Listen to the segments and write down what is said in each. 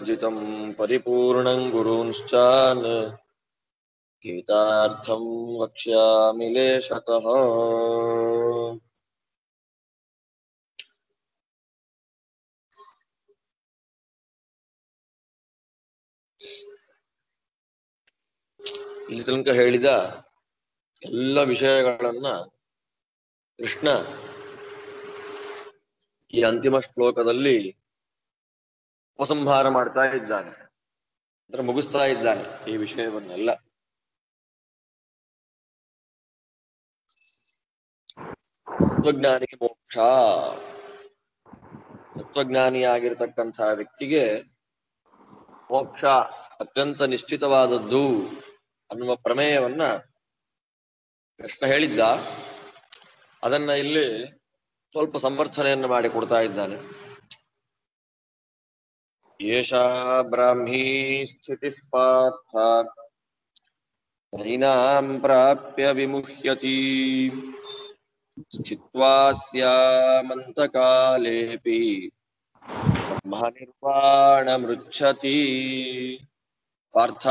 जितं परिपूर्णं गुरूंश्चान् गीतार्थं वक्ष्यामि लेशतः। ಇಲ್ಲಿ ತನಕ ಹೇಳಿದ ಎಲ್ಲ ವಿಷಯಗಳನ್ನ ಕೃಷ್ಣ ಈ ಅಂತಿಮ ಶ್ಲೋಕದಲ್ಲಿ ಉಪಸಂಹಾರ ಮಾಡ್ತಾ ಇದ್ದಾನೆ, ಅಂದ್ರೆ ಮುಗಿಸ್ತಾ ಇದ್ದಾನೆ ಈ ವಿಷಯವನ್ನೆಲ್ಲ. ತತ್ವಜ್ಞಾನಿಗೆ ಮೋಕ್ಷ, ತತ್ವಜ್ಞಾನಿಯಾಗಿರ್ತಕ್ಕಂತಹ ವ್ಯಕ್ತಿಗೆ ಮೋಕ್ಷ ಅತ್ಯಂತ ನಿಶ್ಚಿತವಾದದ್ದು ಅನ್ನುವ ಪ್ರಮೇಯವನ್ನ ಕೃಷ್ಣ ಹೇಳಿದ್ದ. ಅದನ್ನ ಇಲ್ಲಿ ಸ್ವಲ್ಪ ಸಮರ್ಥನೆಯನ್ನು ಮಾಡಿ ಕೊಡ್ತಾ ಇದ್ದಾನೆ. ಏಷಾ ಬ್ರಾಹ್ಮೀ ಸ್ಥಿತಿ ಪಾರ್ಥ ನೈನಾಂ ಪ್ರಾಪ್ಯ ವಿಮುಹ್ಯತಿ ಸ್ಥಿತ್ವಾ ಸ್ಯಾಮಂತಕಾಲೇಪಿ ಬ್ರಹ್ಮನಿರ್ವಾಣಮೃಚ್ಛತಿ. ಪಾರ್ಥ,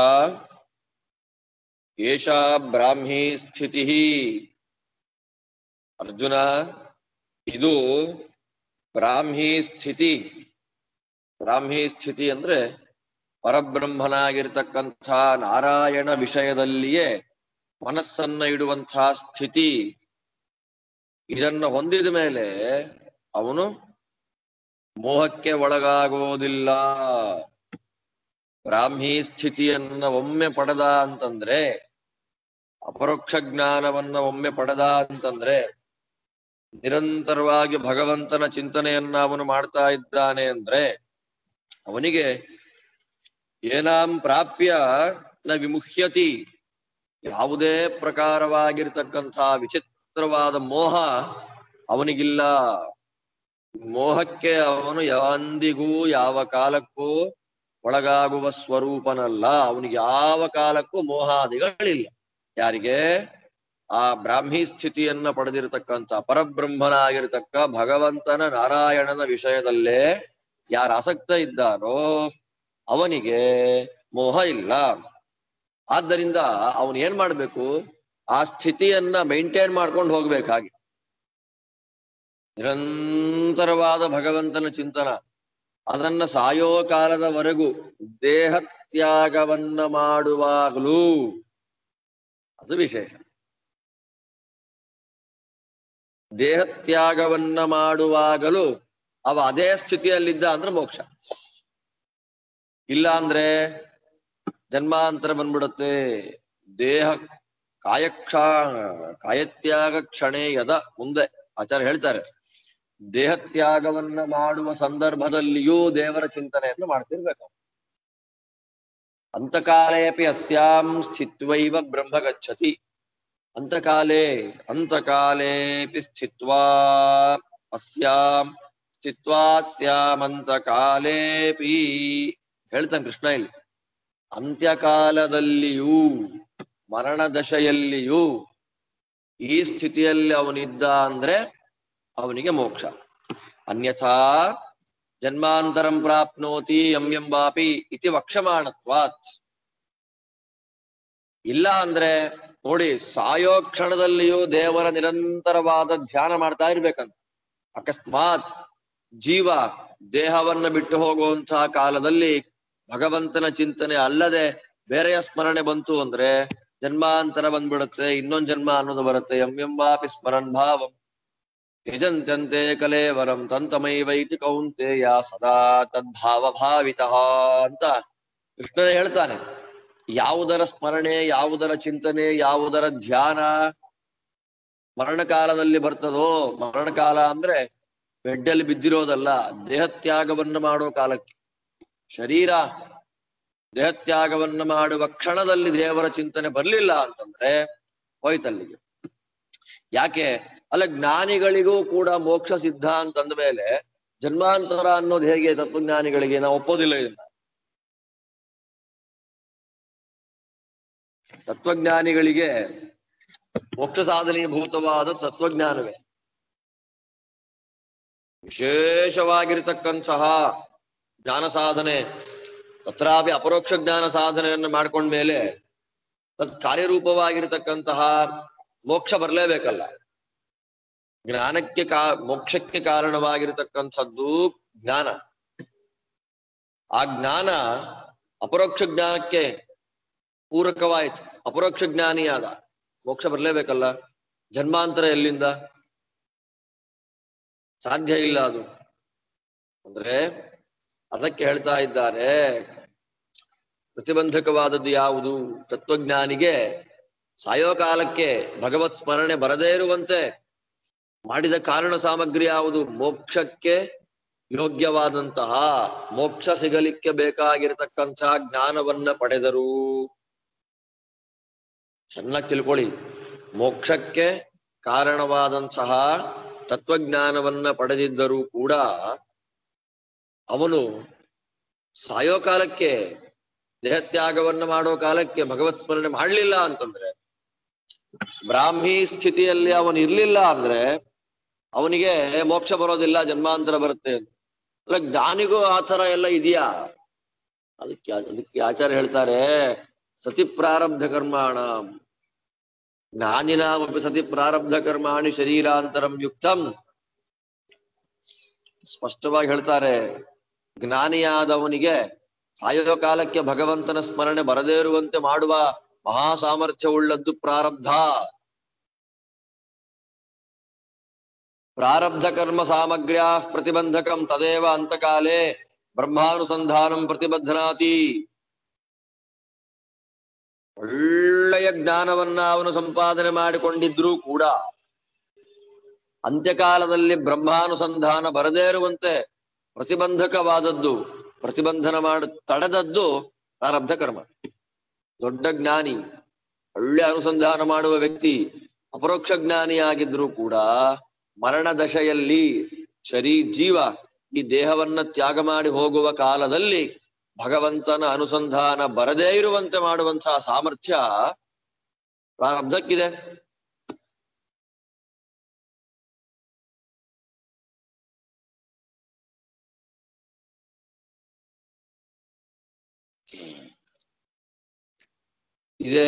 ಏಷಾ ಬ್ರಾಹ್ಮೀ ಸ್ಥಿತಿ. ಅರ್ಜುನ, ಇದು ಬ್ರಾಹ್ಮೀ ಸ್ಥಿತಿ. ಬ್ರಾಹ್ಮೀ ಸ್ಥಿತಿ ಅಂದ್ರೆ ಪರಬ್ರಹ್ಮನಾಗಿರ್ತಕ್ಕಂಥ ನಾರಾಯಣ ವಿಷಯದಲ್ಲಿಯೇ ಮನಸ್ಸನ್ನ ಇಡುವಂಥ ಸ್ಥಿತಿ. ಇದನ್ನ ಹೊಂದಿದ ಮೇಲೆ ಅವನು ಮೋಹಕ್ಕೆ ಒಳಗಾಗೋದಿಲ್ಲ. ಬ್ರಾಹ್ಮೀ ಸ್ಥಿತಿಯನ್ನ ಒಮ್ಮೆ ಪಡೆದ ಅಂತಂದ್ರೆ, ಅಪರೋಕ್ಷ ಜ್ಞಾನವನ್ನ ಒಮ್ಮೆ ಪಡೆದ ಅಂತಂದ್ರೆ, ನಿರಂತರವಾಗಿ ಭಗವಂತನ ಚಿಂತನೆಯನ್ನ ಅವನು ಮಾಡ್ತಾ ಇದ್ದಾನೆ ಅಂದ್ರೆ ಅವನಿಗೆ ಏನಾಂ ಪ್ರಾಪ್ಯ ನ ವಿಮುಹ್ಯತಿ, ಯಾವುದೇ ಪ್ರಕಾರವಾಗಿರ್ತಕ್ಕಂಥ ವಿಚಿತ್ರವಾದ ಮೋಹ ಅವನಿಗಿಲ್ಲ. ಮೋಹಕ್ಕೆ ಅವನು ಎಂದಿಗೂ ಯಾವ ಕಾಲಕ್ಕೂ ಒಳಗಾಗುವ ಸ್ವರೂಪನಲ್ಲ. ಅವನಿಗೆ ಯಾವ ಕಾಲಕ್ಕೂ ಮೋಹಾದಿಗಳಿಲ್ಲ. ಯಾರಿಗೆ? ಆ ಬ್ರಾಹ್ಮೀ ಸ್ಥಿತಿಯನ್ನ ಪಡೆದಿರತಕ್ಕಂಥ ಪರಬ್ರಹ್ಮನಾಗಿರ್ತಕ್ಕ ಭಗವಂತನ ನಾರಾಯಣನ ವಿಷಯದಲ್ಲೇ ಯಾರು ಆಸಕ್ತ ಇದ್ದಾರೋ ಅವನಿಗೆ ಮೋಹ ಇಲ್ಲ. ಆದ್ದರಿಂದ ಅವನು ಏನ್ ಮಾಡ್ಬೇಕು? ಆ ಸ್ಥಿತಿಯನ್ನ ಮೇಂಟೈನ್ ಮಾಡ್ಕೊಂಡು ಹೋಗ್ಬೇಕಾಗಿ ನಿರಂತರವಾದ ಭಗವಂತನ ಚಿಂತನ, ಅದನ್ನ ಸಾಯೋ ಕಾಲದವರೆಗೂ ದೇಹ ತ್ಯಾಗವನ್ನ ಮಾಡುವಾಗಲೂ, ಅದು ವಿಶೇಷ. ದೇಹ ತ್ಯಾಗವನ್ನ ಮಾಡುವಾಗಲೂ ಅವ ಅದೇ ಸ್ಥಿತಿಯಲ್ಲಿದ್ದ ಅಂದ್ರೆ ಮೋಕ್ಷ. ಇಲ್ಲ ಅಂದ್ರೆ ಜನ್ಮಾಂತರ ಬಂದ್ಬಿಡುತ್ತೆ. ದೇಹ ಕಾಯತ್ಯಾಗ ಕ್ಷಣೇ ಯದ, ಮುಂದೆ ಆಚಾರ್ಯ ಹೇಳ್ತಾರೆ, ದೇಹತ್ಯಾಗವನ್ನ ಮಾಡುವ ಸಂದರ್ಭದಲ್ಲಿಯೂ ದೇವರ ಚಿಂತನೆಯನ್ನು ಮಾಡ್ತಿರ್ಬೇಕು. ಅಂತಕಾಲೇಪಿ ಅಸ್ಯಾಂ ಸ್ಥಿತ್ವೈವ ಬ್ರಹ್ಮ ಗಚ್ಚತಿ. ಅಂತಕಾಲೇಪಿ ಸ್ಥಿತ್ವಾ ಅಸ್ಯಾಂ ಸ್ಥಿತ್ವಾ ಸ್ಯಾಮಂತಕಾಲೇಪಿ. ಹೇಳ್ತಾನೆ ಕೃಷ್ಣ ಇಲ್ಲಿ, ಅಂತ್ಯಕಾಲದಲ್ಲಿಯೂ ಮರಣ ದಶೆಯಲ್ಲಿಯೂ ಈ ಸ್ಥಿತಿಯಲ್ಲಿ ಅವನಿದ್ದ ಅಂದ್ರೆ ಅವನಿಗೆ ಮೋಕ್ಷ. ಅನ್ಯಥಾ ಜನ್ಮಾಂತರಂ ಪ್ರಾಪ್ನೋತಿ ಎಂಬಾಪಿ ಇತಿ ವಕ್ಷಮಾಣತ್ವಾತ್. ಇಲ್ಲ ಅಂದ್ರೆ ನೋಡಿ, ಸಾಯೋ ಕ್ಷಣದಲ್ಲಿಯೂ ದೇವರ ನಿರಂತರವಾದ ಧ್ಯಾನ ಮಾಡ್ತಾ ಇರ್ಬೇಕಂತ. ಅಕಸ್ಮಾತ್ ಜೀವ ದೇಹವನ್ನ ಬಿಟ್ಟು ಹೋಗುವಂತಹ ಕಾಲದಲ್ಲಿ ಭಗವಂತನ ಚಿಂತನೆ ಅಲ್ಲದೆ ಬೇರೆಯ ಸ್ಮರಣೆ ಬಂತು ಅಂದ್ರೆ ಜನ್ಮಾಂತರ ಬಂದ್ಬಿಡುತ್ತೆ, ಇನ್ನೊಂದ್ ಜನ್ಮ ಅನ್ನೋದು ಬರುತ್ತೆ. ಎಂಬಾಪಿ ಸ್ಮರನ್ ಭಾವಂ ಯಜಂತ್ಯಂತೆ ಕಲೇವರಂ ತಂತಮೈವೈತಿ ಕೌಂತೆಯ ಸದಾ ತದ್ಭಾವ ಭಾವಿತಃ ಅಂತ ಕೃಷ್ಣನೇ ಹೇಳ್ತಾನೆ. ಯಾವುದರ ಸ್ಮರಣೆ, ಯಾವುದರ ಚಿಂತನೆ, ಯಾವುದರ ಧ್ಯಾನ ಮರಣಕಾಲದಲ್ಲಿ ಬರ್ತದೋ, ಮರಣಕಾಲ ಅಂದ್ರೆ ಬೆಡ್ಡಲ್ಲಿ ಬಿದ್ದಿರೋದಲ್ಲ, ದೇಹತ್ಯಾಗವನ್ನು ಮಾಡೋ ಕಾಲಕ್ಕೆ. ಶರೀರ ದೇಹತ್ಯಾಗವನ್ನು ಮಾಡುವ ಕ್ಷಣದಲ್ಲಿ ದೇವರ ಚಿಂತನೆ ಬರ್ಲಿಲ್ಲ ಅಂತಂದ್ರೆ ಹೋಯ್ತಲ್ಲಿಗೆ. ಯಾಕೆ? ಅಲ್ಲ, ಜ್ಞಾನಿಗಳಿಗೂ ಕೂಡ ಮೋಕ್ಷ ಸಿದ್ಧ ಅಂತಂದ ಮೇಲೆ ಜನ್ಮಾಂತರ ಅನ್ನೋದು ಹೇಗೆ ತತ್ವಜ್ಞಾನಿಗಳಿಗೆ? ನಾವು ಒಪ್ಪೋದಿಲ್ಲ ಇದನ್ನ. ತತ್ವಜ್ಞಾನಿಗಳಿಗೆ ಮೋಕ್ಷ ಸಾಧನೀಭೂತವಾದ ತತ್ವಜ್ಞಾನವೇ ವಿಶೇಷವಾಗಿರ್ತಕ್ಕಂತಹ ಜ್ಞಾನ ಸಾಧನೆ. ತತ್ರಾಪಿ ಅಪರೋಕ್ಷ ಜ್ಞಾನ ಸಾಧನೆಯನ್ನು ಮಾಡ್ಕೊಂಡ್ಮೇಲೆ ತತ್ ಕಾರ್ಯರೂಪವಾಗಿರತಕ್ಕಂತಹ ಮೋಕ್ಷ ಬರ್ಲೇಬೇಕಲ್ಲ. ಜ್ಞಾನಕ್ಕೆ ಮೋಕ್ಷಕ್ಕೆ ಕಾರಣವಾಗಿರತಕ್ಕಂಥದ್ದು ಜ್ಞಾನ. ಆ ಜ್ಞಾನ ಅಪರೋಕ್ಷ ಜ್ಞಾನಕ್ಕೆ ಪೂರಕವಾಯಿತು. ಅಪರೋಕ್ಷ ಜ್ಞಾನಿಯಾದ ಮೋಕ್ಷ ಬರ್ಲೇಬೇಕಲ್ಲ. ಜನ್ಮಾಂತರ ಎಲ್ಲಿಂದ? ಸಾಧ್ಯ ಇಲ್ಲ ಅದು. ಅಂದ್ರೆ ಅದಕ್ಕೆ ಹೇಳ್ತಾ ಇದ್ದಾರೆ, ಪ್ರತಿಬಂಧಕವಾದದ್ದು ಯಾವುದು? ತತ್ವಜ್ಞಾನಿಗೆ ಸಾಯೋ ಕಾಲಕ್ಕೆ ಭಗವತ್ ಸ್ಮರಣೆ ಬರದೇ ಇರುವಂತೆ ಮಾಡಿದ ಕಾರಣ ಸಾಮಗ್ರಿ ಯಾವುದು? ಮೋಕ್ಷಕ್ಕೆ ಯೋಗ್ಯವಾದಂತಹ, ಮೋಕ್ಷ ಸಿಗಲಿಕ್ಕೆ ಬೇಕಾಗಿರತಕ್ಕಂತಹ ಜ್ಞಾನವನ್ನ ಪಡೆದರು. ಚೆನ್ನಾಗಿ ತಿಳ್ಕೊಳ್ಳಿ, ಮೋಕ್ಷಕ್ಕೆ ಕಾರಣವಾದಂತಹ ತತ್ವಜ್ಞಾನವನ್ನ ಪಡೆದಿದ್ದರೂ ಕೂಡ ಅವನು ಸಾಯೋ ಕಾಲಕ್ಕೆ, ದೇಹತ್ಯಾಗವನ್ನ ಮಾಡೋ ಕಾಲಕ್ಕೆ ಭಗವತ್ ಸ್ಮರಣೆ ಮಾಡಲಿಲ್ಲ ಅಂತಂದ್ರೆ, ಬ್ರಾಹ್ಮಿ ಸ್ಥಿತಿಯಲ್ಲಿ ಅವನು ಇರ್ಲಿಲ್ಲ ಅಂದ್ರೆ ಅವನಿಗೆ ಮೋಕ್ಷ ಬರೋದಿಲ್ಲ, ಜನ್ಮಾಂತರ ಬರುತ್ತೆ. ಅಲ್ಲ, ಜ್ಞಾನಿಗೂ ಆ ತರ ಎಲ್ಲ ಇದೆಯಾ? ಅದಕ್ಕೆ ಆಚಾರ್ಯ ಹೇಳ್ತಾರೆ, ಸತಿ ಪ್ರಾರಬ್ಧ ಕರ್ಮಾಣ ಜ್ಞಾನಿನಾಮಪಿ ಸತಿ ಪ್ರಾರಬ್ಧ ಕರ್ಮಾಣಿ ಶರೀರಾಂತರಂ ಯುಕ್ತಂ. ಸ್ಪಷ್ಟವಾಗಿ ಹೇಳ್ತಾರೆ, ಜ್ಞಾನಿಯಾದವನಿಗೆ ಸಾಯೋ ಕಾಲಕ್ಕೆ ಭಗವಂತನ ಸ್ಮರಣೆ ಬರದೇ ಇರುವಂತೆ ಮಾಡುವ ಮಹಾ ಸಾಮರ್ಥ್ಯವುಳ್ಳದ್ದು ಪ್ರಾರಬ್ಧ. ಪ್ರಾರಬ್ಧ ಕರ್ಮ ಸಾಮಗ್ರ್ಯ ಪ್ರತಿಬಂಧಕಂ ತದೇವ ಅಂತಕಾಲೇ ಬ್ರಹ್ಮಾನುಸಂಧಾನಂ ಪ್ರತಿಬದ್ಧನಾತಿ. ಒಳ್ಳೆಯ ಜ್ಞಾನವನ್ನ ಅವನು ಸಂಪಾದನೆ ಮಾಡಿಕೊಂಡಿದ್ರೂ ಕೂಡ ಅಂತ್ಯಕಾಲದಲ್ಲಿ ಬ್ರಹ್ಮಾನುಸಂಧಾನ ಬರದೇ ಇರುವಂತೆ ಪ್ರತಿಬಂಧಕವಾದದ್ದು, ಪ್ರತಿಬಂಧನ ತಡೆದದ್ದು ಪ್ರಾರಬ್ಧ ಕರ್ಮ. ದೊಡ್ಡ ಜ್ಞಾನಿ, ಒಳ್ಳೆ ಅನುಸಂಧಾನ ಮಾಡುವ ವ್ಯಕ್ತಿ, ಅಪರೋಕ್ಷ ಜ್ಞಾನಿಯಾಗಿದ್ರೂ ಕೂಡ ಮರಣ ದಶೆಯಲ್ಲಿ ಜೀವ ಈ ದೇಹವನ್ನ ತ್ಯಾಗ ಮಾಡಿ ಹೋಗುವ ಕಾಲದಲ್ಲಿ ಭಗವಂತನ ಅನುಸಂಧಾನ ಬರದೇ ಇರುವಂತೆ ಮಾಡುವಂತಹ ಸಾಮರ್ಥ್ಯ ಪ್ರಾರಬ್ಧಕ್ಕಿದೆ. ಇದೆ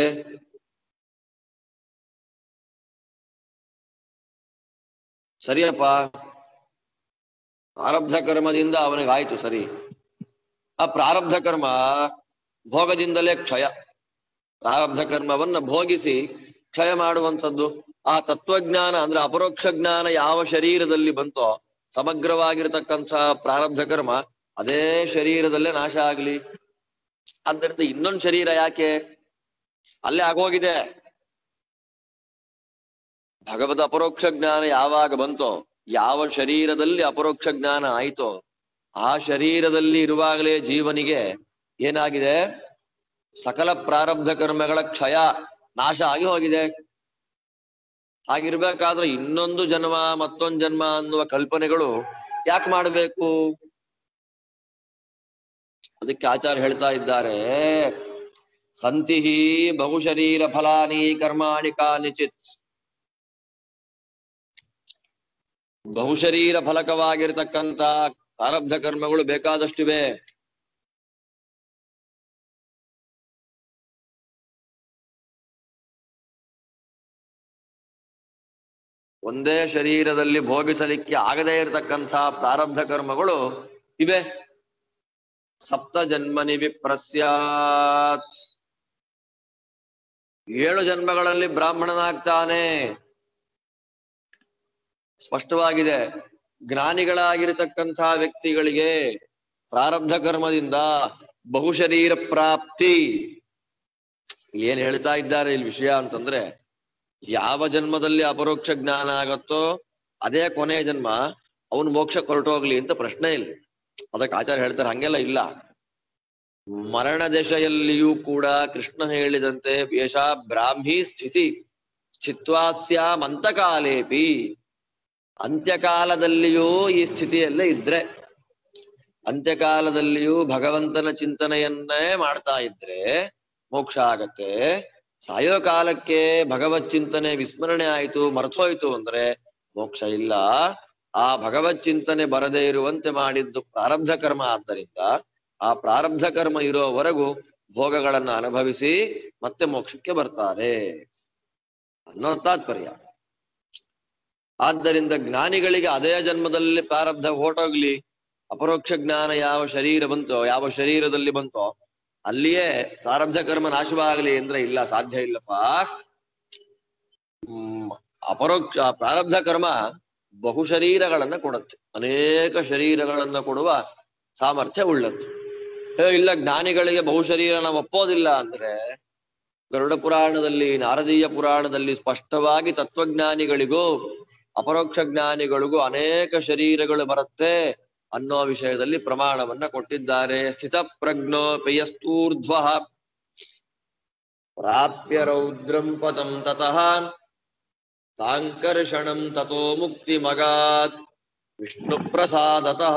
ಸರಿಯಪ್ಪ, ಪ್ರಾರಬ್ಧ ಕರ್ಮದಿಂದ ಅವನಿಗಾಯ್ತು ಸರಿ. ಆ ಪ್ರಾರಬ್ಧ ಕರ್ಮ ಭೋಗದಿಂದಲೇ ಕ್ಷಯ. ಪ್ರಾರಬ್ಧ ಕರ್ಮವನ್ನ ಭೋಗಿಸಿ ಕ್ಷಯ ಮಾಡುವಂಥದ್ದು. ಆ ತತ್ವಜ್ಞಾನ ಅಂದ್ರೆ ಅಪರೋಕ್ಷ ಜ್ಞಾನ ಯಾವ ಶರೀರದಲ್ಲಿ ಬಂತೋ ಸಮಗ್ರವಾಗಿರತಕ್ಕಂಥ ಪ್ರಾರಬ್ಧ ಕರ್ಮ ಅದೇ ಶರೀರದಲ್ಲೇ ನಾಶ ಆಗ್ಲಿ. ಆದ್ದರಿಂದ ಇನ್ನೊಂದು ಶರೀರ ಯಾಕೆ? ಅಲ್ಲೇ ಆಗೋಗಿದೆ. ಭಗವದ್ ಅಪರೋಕ್ಷ ಜ್ಞಾನ ಯಾವಾಗ ಬಂತೋ, ಯಾವ ಶರೀರದಲ್ಲಿ ಅಪರೋಕ್ಷ ಜ್ಞಾನ ಆಯ್ತೋ ಆ ಶರೀರದಲ್ಲಿ ಇರುವಾಗಲೇ ಜೀವನಿಗೆ ಏನಾಗಿದೆ? ಸಕಲ ಪ್ರಾರಬ್ಧ ಕರ್ಮಗಳ ಕ್ಷಯ, ನಾಶ ಆಗಿ ಹೋಗಿದೆ. ಹಾಗಿರ್ಬೇಕಾದ್ರೆ ಇನ್ನೊಂದು ಜನ್ಮ, ಮತ್ತೊಂದು ಜನ್ಮ ಅನ್ನುವ ಕಲ್ಪನೆಗಳು ಯಾಕೆ ಮಾಡಬೇಕು? ಅದಕ್ಕೆ ಆಚಾರ್ಯ ಹೇಳ್ತಾ ಇದ್ದಾರೆ, ಸಂತಿಹಿ ಬಹುಶರೀರ ಫಲಾನಿ ಕರ್ಮಾಣಿ ಕಾನಿಚಿತ್. ಬಹುಶರೀರ ಫಲಕವಾಗಿರ್ತಕ್ಕಂಥ ಪ್ರಾರಬ್ಧ ಕರ್ಮಗಳು ಬೇಕಾದಷ್ಟಿವೆ. ಒಂದೇ ಶರೀರದಲ್ಲಿ ಭೋಗಿಸಲಿಕ್ಕೆ ಆಗದೇ ಇರತಕ್ಕಂಥ ಪ್ರಾರಬ್ಧ ಕರ್ಮಗಳು ಇವೆ. ಸಪ್ತ ಜನ್ಮನಿ ವಿಪ್ರಸ್ಯಾತ್, 7 ಜನ್ಮಗಳಲ್ಲಿ ಬ್ರಾಹ್ಮಣನಾಗ್ತಾನೆ. ಸ್ಪಷ್ಟವಾಗಿದೆ. ಜ್ಞಾನಿಗಳಾಗಿರತಕ್ಕಂಥ ವ್ಯಕ್ತಿಗಳಿಗೆ ಪ್ರಾರಬ್ಧ ಕರ್ಮದಿಂದ ಬಹುಶರೀರ ಪ್ರಾಪ್ತಿ. ಏನ್ ಹೇಳ್ತಾ ಇದ್ದಾರೆ ಇಲ್ಲಿ ವಿಷಯ ಅಂತಂದ್ರೆ, ಯಾವ ಜನ್ಮದಲ್ಲಿ ಅಪರೋಕ್ಷ ಜ್ಞಾನ ಆಗತ್ತೋ ಅದೇ ಕೊನೆಯ ಜನ್ಮ, ಅವನು ಮೋಕ್ಷ ಹೊರಟೋಗ್ಲಿ ಅಂತ ಪ್ರಶ್ನೆ ಇಲ್ಲ. ಅದಕ್ಕೆ ಆಚಾರ್ಯ ಹೇಳ್ತಾರೆ ಹಂಗೆಲ್ಲ ಇಲ್ಲ. ಮರಣ ದಶೆಯಲ್ಲಿಯೂ ಕೂಡ ಕೃಷ್ಣ ಹೇಳಿದಂತೆ ಯಶ ಬ್ರಾಹ್ಮಿ ಸ್ಥಿತಿ ಸ್ಥಿತ್ವಾಸ್ಯಾಂ ಅಂತಕಾಲೇಪಿ, ಅಂತ್ಯಕಾಲದಲ್ಲಿಯೂ ಈ ಸ್ಥಿತಿಯಲ್ಲೇ ಇದ್ರೆ, ಅಂತ್ಯಕಾಲದಲ್ಲಿಯೂ ಭಗವಂತನ ಚಿಂತನೆಯನ್ನೇ ಮಾಡ್ತಾ ಇದ್ರೆ ಮೋಕ್ಷ ಆಗತ್ತೆ. ಸಾಯೋ ಕಾಲಕ್ಕೆ ಭಗವತ್ ಚಿಂತನೆ ವಿಸ್ಮರಣೆ ಆಯ್ತು, ಮರ್ತೋಯ್ತು ಅಂದ್ರೆ ಮೋಕ್ಷ ಇಲ್ಲ. ಆ ಭಗವತ್ ಚಿಂತನೆ ಬರದೇ ಇರುವಂತೆ ಮಾಡಿದ್ದು ಪ್ರಾರಬ್ಧ ಕರ್ಮ. ಆದ್ದರಿಂದ ಆ ಪ್ರಾರಬ್ಧ ಕರ್ಮ ಇರೋವರೆಗೂ ಭೋಗಗಳನ್ನ ಅನುಭವಿಸಿ ಮತ್ತೆ ಮೋಕ್ಷಕ್ಕೆ ಬರ್ತಾರೆ ಅನ್ನೋ ತಾತ್ಪರ್ಯ. ಆದ್ದರಿಂದ ಜ್ಞಾನಿಗಳಿಗೆ ಅದೇ ಜನ್ಮದಲ್ಲಿ ಪ್ರಾರಬ್ಧ ಹೊರಟೋಗ್ಲಿ, ಅಪರೋಕ್ಷ ಜ್ಞಾನ ಯಾವ ಶರೀರ ಬಂತೋ, ಯಾವ ಶರೀರದಲ್ಲಿ ಬಂತೋ ಅಲ್ಲಿಯೇ ಪ್ರಾರಬ್ಧ ಕರ್ಮ ನಾಶವಾಗಲಿ ಅಂದ್ರೆ ಇಲ್ಲ, ಸಾಧ್ಯ ಇಲ್ಲಪ್ಪ. ಅಪರೋಕ್ಷ ಪ್ರಾರಬ್ಧ ಕರ್ಮ ಬಹು ಶರೀರಗಳನ್ನ ಕೊಡುತ್ತೆ, ಅನೇಕ ಶರೀರಗಳನ್ನ ಕೊಡುವ ಸಾಮರ್ಥ್ಯ ಉಳ್ಳದ್ದು. ಇಲ್ಲ ಜ್ಞಾನಿಗಳಿಗೆ ಬಹು ಶರೀರ ನಾವು ಒಪ್ಪೋದಿಲ್ಲ ಅಂದ್ರೆ, ಗರುಡ ಪುರಾಣದಲ್ಲಿ, ನಾರದೀಯ ಪುರಾಣದಲ್ಲಿ ಸ್ಪಷ್ಟವಾಗಿ ತತ್ವಜ್ಞಾನಿಗಳಿಗೂ ಅಪರೋಕ್ಷ ಜ್ಞಾನಿಗಳಿಗೂ ಅನೇಕ ಶರೀರಗಳು ಬರುತ್ತೆ ಅನ್ನೋ ವಿಷಯದಲ್ಲಿ ಪ್ರಮಾಣವನ್ನ ಕೊಟ್ಟಿದ್ದಾರೆ. ಸ್ಥಿತ ಪ್ರಜ್ಞೋಪಯಸ್ತೂರ್ಧ್ವ ಪ್ರಾಪ್ಯ ರೌದ್ರಂ ಪದಂ ತತಃ ಸಾಂಕರ್ಷಣಂ ತಥೋ ಮುಕ್ತಿ ಮಗಾತ್ ವಿಷ್ಣು ಪ್ರಸಾದತಃ.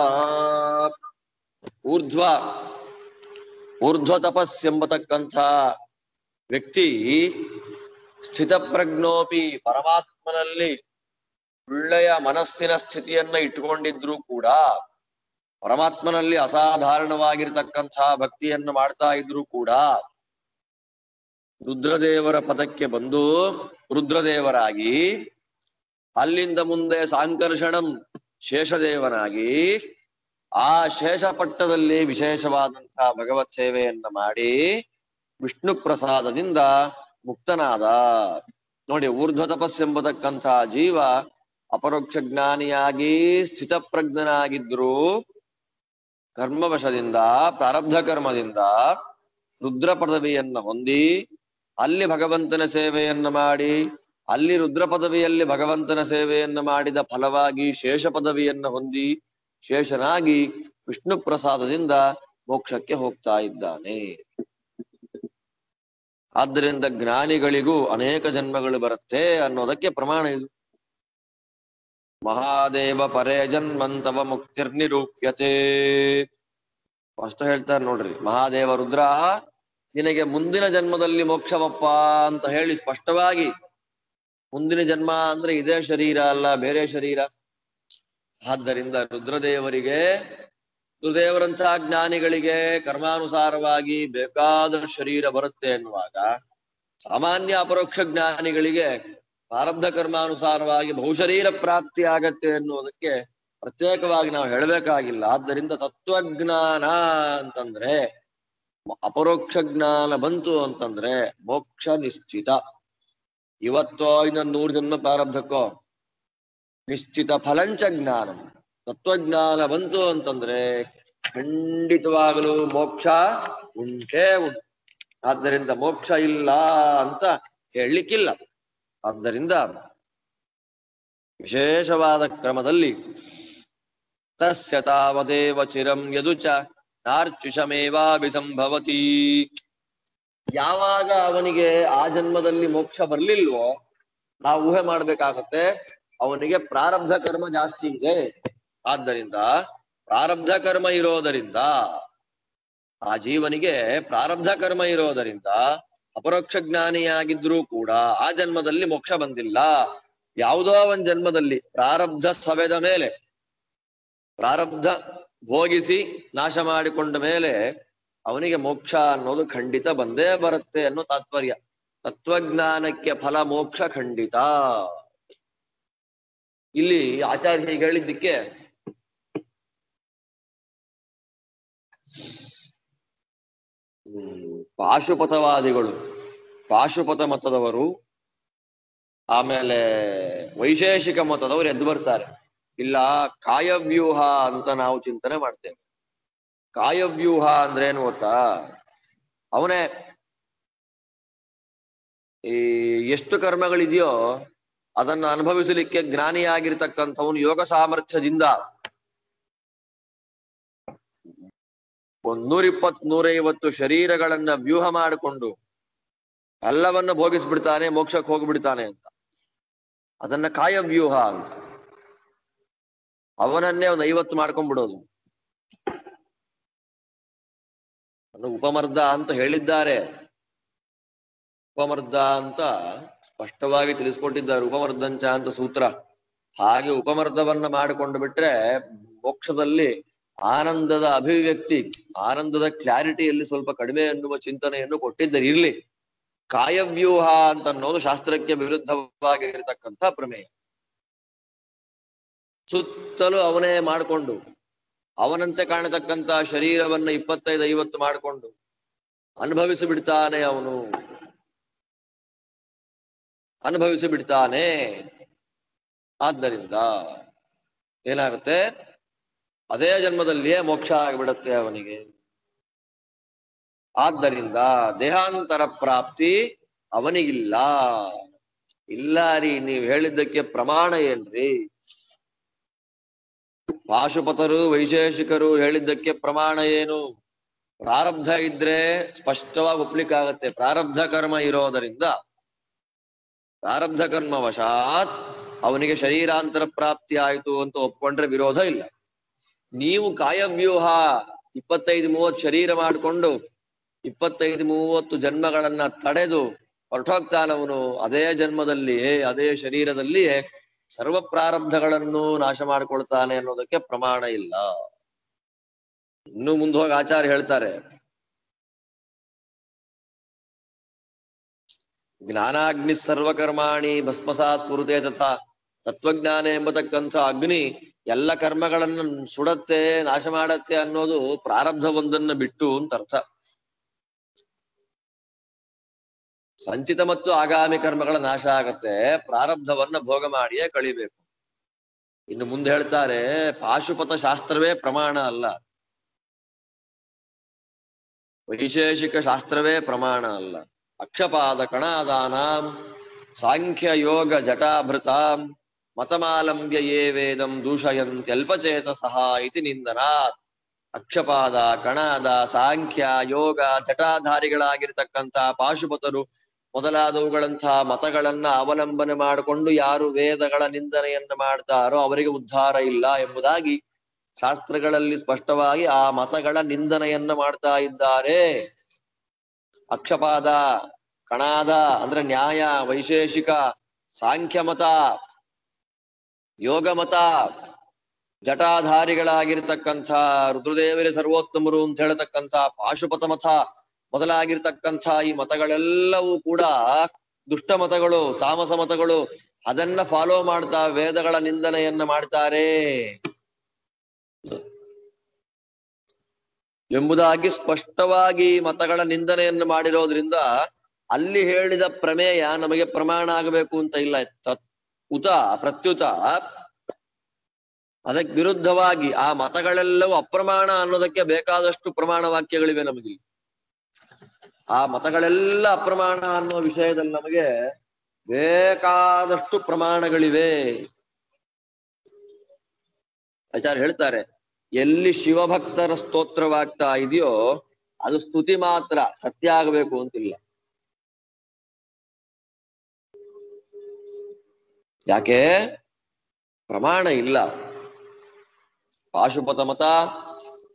ಊರ್ಧ್ವ ತಪಸ್ಸೆಂಬತಕ್ಕಂಥ ವ್ಯಕ್ತಿ ಸ್ಥಿತಪ್ರಜ್ಞೋಪಿ ಪರಮಾತ್ಮನಲ್ಲಿ ಒಳ್ಳೆಯ ಮನಸ್ಸಿನ ಸ್ಥಿತಿಯನ್ನ ಇಟ್ಟುಕೊಂಡಿದ್ರು ಕೂಡ, ಪರಮಾತ್ಮನಲ್ಲಿ ಅಸಾಧಾರಣವಾಗಿರ್ತಕ್ಕಂಥ ಭಕ್ತಿಯನ್ನು ಮಾಡ್ತಾ ಇದ್ರು ಕೂಡ, ರುದ್ರದೇವರ ಪದಕ್ಕೆ ಬಂದು ರುದ್ರದೇವರಾಗಿ, ಅಲ್ಲಿಂದ ಮುಂದೆ ಸಾಂಕರ್ಷಣಂ ಶೇಷದೇವನಾಗಿ, ಆ ಶೇಷ ಪಟ್ಟದಲ್ಲಿ ವಿಶೇಷವಾದಂತಹ ಭಗವತ್ ಸೇವೆಯನ್ನ ಮಾಡಿ ವಿಷ್ಣು ಪ್ರಸಾದದಿಂದ ಮುಕ್ತನಾದ. ನೋಡಿ, ಊರ್ಧ್ವ ತಪಸ್ಸೆಂಬತಕ್ಕಂಥ ಜೀವ ಅಪರೋಕ್ಷ ಜ್ಞಾನಿಯಾಗಿ ಸ್ಥಿತಪ್ರಜ್ಞನಾಗಿದ್ರು ಕರ್ಮವಶದಿಂದ, ಪ್ರಾರಬ್ಧ ಕರ್ಮದಿಂದ ರುದ್ರ ಪದವಿಯನ್ನ ಹೊಂದಿ, ಅಲ್ಲಿ ಭಗವಂತನ ಸೇವೆಯನ್ನ ಮಾಡಿ, ಅಲ್ಲಿ ರುದ್ರ ಪದವಿಯಲ್ಲಿ ಭಗವಂತನ ಸೇವೆಯನ್ನ ಮಾಡಿದ ಫಲವಾಗಿ ಶೇಷ ಪದವಿಯನ್ನ ಹೊಂದಿ ಶೇಷನಾಗಿ ವಿಷ್ಣು ಪ್ರಸಾದದಿಂದ ಮೋಕ್ಷಕ್ಕೆ ಹೋಗ್ತಾ ಇದ್ದಾನೆ. ಆದ್ದರಿಂದ ಜ್ಞಾನಿಗಳಿಗೂ ಅನೇಕ ಜನ್ಮಗಳು ಬರುತ್ತೆ ಅನ್ನೋದಕ್ಕೆ ಪ್ರಮಾಣ ಇದು. ಮಹಾದೇವ ಪರೇ ಜನ್ಮಂತವ ಮುಕ್ತಿರ್ನಿರೂಪ್ಯತೆ. ಅಷ್ಟ ಹೇಳ್ತಾರೆ ನೋಡ್ರಿ, ಮಹಾದೇವ ರುದ್ರ ನಿನಗೆ ಮುಂದಿನ ಜನ್ಮದಲ್ಲಿ ಮೋಕ್ಷವಪ್ಪ ಅಂತ ಹೇಳಿ ಸ್ಪಷ್ಟವಾಗಿ, ಮುಂದಿನ ಜನ್ಮ ಅಂದ್ರೆ ಇದೇ ಶರೀರ ಅಲ್ಲ, ಬೇರೆ ಶರೀರ. ಆದ್ದರಿಂದ ರುದ್ರದೇವರಿಗೆ, ರುದ್ರದೇವರಂತಹ ಜ್ಞಾನಿಗಳಿಗೆ ಕರ್ಮಾನುಸಾರವಾಗಿ ಬೇಕಾದ ಶರೀರ ಬರುತ್ತೆ ಎನ್ನುವಾಗ, ಸಾಮಾನ್ಯ ಅಪರೋಕ್ಷ ಜ್ಞಾನಿಗಳಿಗೆ ಪ್ರಾರಬ್ಧ ಕರ್ಮಾನುಸಾರವಾಗಿ ಬಹುಶರೀರ ಪ್ರಾಪ್ತಿ ಆಗತ್ತೆ ಎನ್ನುವುದಕ್ಕೆ ಪ್ರತ್ಯೇಕವಾಗಿ ನಾವು ಹೇಳಬೇಕಾಗಿಲ್ಲ. ಆದ್ದರಿಂದ ತತ್ವಜ್ಞಾನ ಅಂತಂದ್ರೆ, ಅಪರೋಕ್ಷ ಜ್ಞಾನ ಬಂತು ಅಂತಂದ್ರೆ ಮೋಕ್ಷ ನಿಶ್ಚಿತ. ಇವತ್ತೋ ಇನ್ನೊಂದು 100 ಜನ್ಮ ಪ್ರಾರಬ್ಧಕ್ಕೋ ನಿಶ್ಚಿತ ಫಲಂಚ ಜ್ಞಾನಂ. ತತ್ವಜ್ಞಾನ ಬಂತು ಅಂತಂದ್ರೆ ಖಂಡಿತವಾಗಲೂ ಮೋಕ್ಷ ಉಂಟೇ ಉಂಟು. ಆದ್ದರಿಂದ ಮೋಕ್ಷ ಇಲ್ಲ ಅಂತ ಹೇಳಲಿಕ್ಕಿಲ್ಲ. ಆದ್ದರಿಂದ ವಿಶೇಷವಾದ ಕ್ರಮದಲ್ಲಿ ತಸ್ಯ ತಾವದೇವ ಚಿರಂ ಯದುಚ ನಾರ್ಚುಷಮೇವಾಭಿಸಂಭವತಿ. ಯಾವಾಗ ಅವನಿಗೆ ಆ ಜನ್ಮದಲ್ಲಿ ಮೋಕ್ಷ ಬರ್ಲಿಲ್ವೋ ನಾವು ಊಹೆ ಮಾಡ್ಬೇಕಾಗತ್ತೆ ಅವನಿಗೆ ಪ್ರಾರಬ್ಧ ಕರ್ಮ ಜಾಸ್ತಿ ಇದೆ. ಆದ್ದರಿಂದ ಪ್ರಾರಬ್ಧ ಕರ್ಮ ಇರೋದರಿಂದ, ಆ ಜೀವನಿಗೆ ಪ್ರಾರಬ್ಧ ಕರ್ಮ ಇರೋದರಿಂದ ಅಪರೋಕ್ಷ ಜ್ಞಾನಿಯಾಗಿದ್ರೂ ಕೂಡ ಆ ಜನ್ಮದಲ್ಲಿ ಮೋಕ್ಷ ಬಂದಿಲ್ಲ. ಯಾವುದೋ ಒಂದ್ ಜನ್ಮದಲ್ಲಿ ಪ್ರಾರಬ್ಧ ಸವೆದ ಮೇಲೆ, ಪ್ರಾರಬ್ಧ ಭೋಗಿಸಿ ನಾಶ ಮಾಡಿಕೊಂಡ ಮೇಲೆ ಅವನಿಗೆ ಮೋಕ್ಷ ಅನ್ನೋದು ಖಂಡಿತ ಬಂದೇ ಬರುತ್ತೆ ಅನ್ನೋ ತಾತ್ಪರ್ಯ. ತತ್ವಜ್ಞಾನಕ್ಕೆ ಫಲ ಮೋಕ್ಷ ಖಂಡಿತ. ಇಲ್ಲಿ ಆಚಾರ್ಯ ಹೀಗೆ ಹೇಳಿದ್ದಕ್ಕೆ ಪಾಶುಪತವಾದಿಗಳು, ಪಾಶುಪತ ಮತದವರು, ಆಮೇಲೆ ವೈಶೇಷಿಕ ಮತದವರು ಎದ್ದು ಬರ್ತಾರೆ. ಇಲ್ಲ, ಕಾಯವ್ಯೂಹ ಅಂತ ನಾವು ಚಿಂತನೆ ಮಾಡ್ತೇವೆ. ಕಾಯವ್ಯೂಹ ಅಂದ್ರೆ ಏನು ಗೊತ್ತಾ? ಅವನೇ ಈ ಎಷ್ಟು ಕರ್ಮಗಳಿದೆಯೋ ಅದನ್ನು ಅನುಭವಿಸಲಿಕ್ಕೆ ಜ್ಞಾನಿಯಾಗಿರ್ತಕ್ಕಂಥವನು ಯೋಗ ಸಾಮರ್ಥ್ಯದಿಂದ 120-150 ಶರೀರಗಳನ್ನ ವ್ಯೂಹ ಮಾಡಿಕೊಂಡು ಎಲ್ಲವನ್ನ ಭೋಗಿಸ್ಬಿಡ್ತಾನೆ, ಮೋಕ್ಷಕ್ಕೆ ಹೋಗ್ಬಿಡ್ತಾನೆ ಅಂತ. ಅದನ್ನ ಕಾಯವ್ಯೂಹ ಅಂತ. ಅವನನ್ನೇ ಒಂದು 50 ಮಾಡ್ಕೊಂಡ್ಬಿಡೋದು. ಅದು ಉಪಮರ್ದ ಅಂತ ಹೇಳಿದ್ದಾರೆ. ಉಪಮರ್ದ ಅಂತ ಸ್ಪಷ್ಟವಾಗಿ ತಿಳಿಸ್ಕೊಟ್ಟಿದ್ದಾರೆ. ಉಪಮರ್ದಂಚ ಅಂತ ಸೂತ್ರ. ಹಾಗೆ ಉಪಮರ್ದವನ್ನ ಮಾಡಿಕೊಂಡು ಬಿಟ್ರೆ ಮೋಕ್ಷದಲ್ಲಿ ಆನಂದದ ಅಭಿವ್ಯಕ್ತಿ, ಆನಂದದ ಕ್ಲಾರಿಟಿಯಲ್ಲಿ ಸ್ವಲ್ಪ ಕಡಿಮೆ ಎನ್ನುವ ಚಿಂತನೆಯನ್ನು ಕೊಟ್ಟಿದ್ದರೆ ಇರ್ಲಿ. ಕಾಯವ್ಯೂಹ ಅಂತ ಅನ್ನೋದು ಶಾಸ್ತ್ರಕ್ಕೆ ವಿರುದ್ಧವಾಗಿರತಕ್ಕಂಥ ಪ್ರಮೇಯ. ಸುತ್ತಲೂ ಅವನೇ ಮಾಡಿಕೊಂಡು ಅವನಂತೆ ಕಾಣತಕ್ಕಂತ ಶರೀರವನ್ನ 25-50 ಮಾಡಿಕೊಂಡು ಅನುಭವಿಸಿ ಬಿಡ್ತಾನೆ, ಅವನು ಅನುಭವಿಸಿ ಬಿಡ್ತಾನೆ. ಆದ್ದರಿಂದ ಏನಾಗುತ್ತೆ, ಅದೇ ಜನ್ಮದಲ್ಲಿಯೇ ಮೋಕ್ಷ ಆಗಿಬಿಡುತ್ತೆ ಅವನಿಗೆ. ಆದ್ದರಿಂದ ದೇಹಾಂತರ ಪ್ರಾಪ್ತಿ ಅವನಿಗಿಲ್ಲ. ಇಲ್ಲ ರೀ, ನೀವ್ ಹೇಳಿದ್ದಕ್ಕೆ ಪ್ರಮಾಣ ಏನ್ರಿ? ಪಾಶುಪತರು ವೈಶೇಷಿಕರು ಹೇಳಿದ್ದಕ್ಕೆ ಪ್ರಮಾಣ ಏನು? ಪ್ರಾರಬ್ಧ ಇದ್ರೆ ಸ್ಪಷ್ಟವಾಗಿ ಒಪ್ಲಿಕ್ಕಾಗತ್ತೆ. ಪ್ರಾರಬ್ಧ ಕರ್ಮ ಇರೋದರಿಂದ ಪ್ರಾರಬ್ಧ ಕರ್ಮ ವಶಾತ್ ಅವನಿಗೆ ಶರೀರಾಂತರ ಪ್ರಾಪ್ತಿ ಆಯ್ತು ಅಂತ ಒಪ್ಕೊಂಡ್ರೆ ವಿರೋಧ ಇಲ್ಲ. ನೀವು ಕಾಯವ್ಯೂಹ 25-30 ಶರೀರ ಮಾಡಿಕೊಂಡು 25-30 ಜನ್ಮಗಳನ್ನ ತಡೆದು ಹೊರಟೋಗ್ತಾನವನು. ಅದೇ ಜನ್ಮದಲ್ಲಿಯೇ ಅದೇ ಶರೀರದಲ್ಲಿಯೇ ಸರ್ವ ಪ್ರಾರಬ್ಧಗಳನ್ನು ನಾಶ ಮಾಡಿಕೊಳ್ತಾನೆ ಅನ್ನೋದಕ್ಕೆ ಪ್ರಮಾಣ ಇಲ್ಲ. ಇನ್ನು ಮುಂದೆ ಹೋಗಿ ಆಚಾರ್ಯ ಹೇಳ್ತಾರೆ, ಜ್ಞಾನಾಗ್ನಿ ಸರ್ವಕರ್ಮಾಣಿ ಭಸ್ಮಸಾತ್ ಕುರುತೆ ತಥಾ. ತತ್ವಜ್ಞಾನ ಎಂಬತಕ್ಕಂಥ ಅಗ್ನಿ ಎಲ್ಲ ಕರ್ಮಗಳನ್ನು ಸುಡತ್ತೆ, ನಾಶ ಮಾಡತ್ತೆ ಅನ್ನೋದು ಪ್ರಾರಬ್ಧ ಒಂದನ್ನ ಬಿಟ್ಟು ಅಂತ ಅರ್ಥ. ಸಂಚಿತ ಮತ್ತು ಆಗಾಮಿ ಕರ್ಮಗಳ ನಾಶ ಆಗತ್ತೆ, ಪ್ರಾರಬ್ಧವನ್ನ ಭೋಗ ಮಾಡಿಯೇ ಕಳಿಬೇಕು. ಇನ್ನು ಮುಂದೆ ಹೇಳ್ತಾರೆ, ಪಾಶುಪತ ಶಾಸ್ತ್ರವೇ ಪ್ರಮಾಣ ಅಲ್ಲ, ವೈಶೇಷಿಕ ಶಾಸ್ತ್ರವೇ ಪ್ರಮಾಣ ಅಲ್ಲ. ಅಕ್ಷಪಾದ ಕಣಾದಾನಾಂ ಸಾಂಖ್ಯ ಯೋಗ ಜಟಾಭೃತಾಂ ಮತಮಾಲಂಬ್ಯ ಯೇ ವೇದಂ ದೂಷಯಂತ್ಯಲ್ಪಚೇತಸಃ ಇತಿ ನಿಂದನಾತ್. ಅಕ್ಷಪಾದ, ಕಣಾದ, ಸಾಂಖ್ಯ, ಯೋಗ, ಜಟಾಧಾರಿಗಳಾಗಿರ್ತಕ್ಕಂಥ ಪಾಶುಪತರು ಮೊದಲಾದವುಗಳಂತಹ ಮತಗಳನ್ನ ಅವಲಂಬನೆ ಮಾಡಿಕೊಂಡು ಯಾರು ವೇದಗಳ ನಿಂದನೆಯನ್ನ ಮಾಡ್ತಾರೋ ಅವರಿಗೆ ಉದ್ಧಾರ ಇಲ್ಲ ಎಂಬುದಾಗಿ ಶಾಸ್ತ್ರಗಳಲ್ಲಿ ಸ್ಪಷ್ಟವಾಗಿ ಆ ಮತಗಳ ನಿಂದನೆಯನ್ನ ಮಾಡ್ತಾ ಇದ್ದಾರೆ. ಅಕ್ಷಪಾದ, ಕಣಾದ ಅಂದ್ರೆ ನ್ಯಾಯ, ವೈಶೇಷಿಕ, ಸಾಂಖ್ಯ ಮತ, ಯೋಗ ಮತ, ಜಟಾಧಾರಿಗಳಾಗಿರ್ತಕ್ಕಂಥ ರುದ್ರದೇವರೇ ಸರ್ವೋತ್ತಮರು ಅಂತ ಹೇಳ್ತಕ್ಕಂಥ ಪಾಶುಪತ ಮತ ಮೊದಲಾಗಿರ್ತಕ್ಕಂಥ ಈ ಮತಗಳೆಲ್ಲವೂ ಕೂಡ ದುಷ್ಟ ಮತಗಳು, ತಾಮಸ ಮತಗಳು. ಅದನ್ನ ಫಾಲೋ ಮಾಡ್ತಾ ವೇದಗಳ ನಿಂದನೆಯನ್ನ ಮಾಡ್ತಾರೆ ಎಂಬುದಾಗಿ ಸ್ಪಷ್ಟವಾಗಿ ಮತಗಳ ನಿಂದನೆಯನ್ನು ಮಾಡಿರೋದ್ರಿಂದ ಅಲ್ಲಿ ಹೇಳಿದ ಪ್ರಮೇಯ ನಮಗೆ ಪ್ರಮಾಣ ಆಗಬೇಕು ಅಂತ ಇಲ್ಲ. ಉತ ಪ್ರತ್ಯುತ ಅದಕ್ಕೆ ವಿರುದ್ಧವಾಗಿ ಆ ಮತಗಳೆಲ್ಲವೂ ಅಪ್ರಮಾಣ ಅನ್ನೋದಕ್ಕೆ ಬೇಕಾದಷ್ಟು ಪ್ರಮಾಣ ವಾಕ್ಯಗಳಿವೆ ನಮಗೆ. ಆ ಮತಗಳೆಲ್ಲ ಅಪ್ರಮಾಣ ಅನ್ನೋ ವಿಷಯದಲ್ಲಿ ನಮಗೆ ಬೇಕಾದಷ್ಟು ಪ್ರಮಾಣಗಳಿವೆ. ಆಚಾರ್ಯ ಹೇಳ್ತಾರೆ, ಎಲ್ಲಿ ಶಿವಭಕ್ತರ ಸ್ತೋತ್ರವಾಗ್ತಾ ಇದೆಯೋ ಅದು ಸ್ತುತಿ ಮಾತ್ರ, ಸತ್ಯ ಆಗಬೇಕು ಅಂತಿಲ್ಲ. ಯಾಕೆ? ಪ್ರಮಾಣ ಇಲ್ಲ. ಪಾಶುಪತ ಮತ,